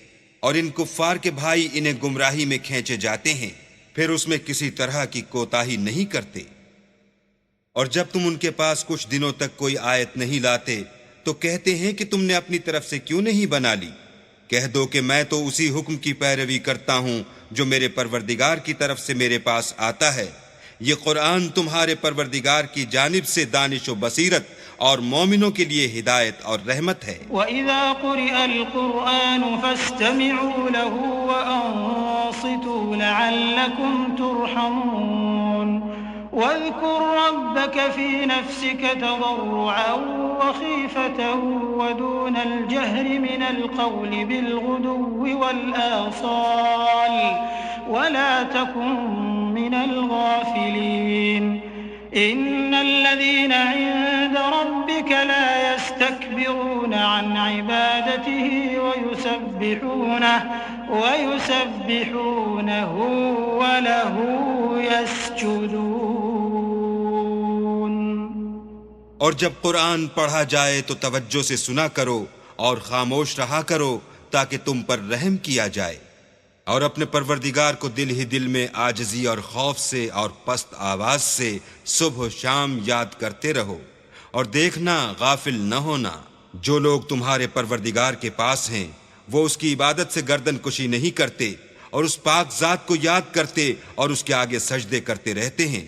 اور ان کفار کے بھائی انہیں گمراہی میں کھینچے جاتے ہیں، پھر اس میں کسی طرح کی کوتاہی نہیں کرتے۔ اور جب تم ان کے پاس کچھ دنوں تک کوئی آیت نہیں لاتے تو کہتے ہیں کہ تم نے اپنی طرف سے کیوں نہیں بنا لی؟ کہہ دو کہ میں تو اسی حکم کی پیروی کرتا ہوں جو میرے پروردگار کی طرف سے میرے پاس آتا ہے۔ یہ قرآن تمہارے پروردگار کی جانب سے دانش و بصیرت اور مومنوں کے لیے ہدایت اور رحمت ہے۔ وَإِذَا قُرِئَ الْقُرْآنُ فَاسْتَمِعُوا لَهُ وَأَنصِتُوا لَعَلَّكُمْ تُرْحَمُونَ وَاذْكُرْ رَبَّكَ فِي نَفْسِكَ تَضَرُّعًا وَخِيفَةً وَدُونَ الْجَهْرِ مِنَ الْقَوْلِ بِالْغُدُوِّ وَالْآصَالِ وَلَا تَكُن مِّنَ الْغَافِلِينَ إِنَّ الَّذِينَ عِندَ رَبِّكَ لَا يَسْتَكْبِرُونَ عَنْ عِبَادَتِهِ وَيُسَبِّحُونَهُ وَلَهُ يَسْجُدُونَ۔ اور جب قرآن پڑھا جائے تو توجہ سے سنا کرو اور خاموش رہا کرو تاکہ تم پر رحم کیا جائے۔ اور اپنے پروردگار کو دل ہی دل میں عاجزی اور خوف سے اور پست آواز سے صبح و شام یاد کرتے رہو، اور دیکھنا غافل نہ ہونا، جو لوگ تمہارے پروردگار کے پاس ہیں وہ اس کی عبادت سے گردن کشی نہیں کرتے اور اس پاک ذات کو یاد کرتے اور اس کے آگے سجدے کرتے رہتے ہیں۔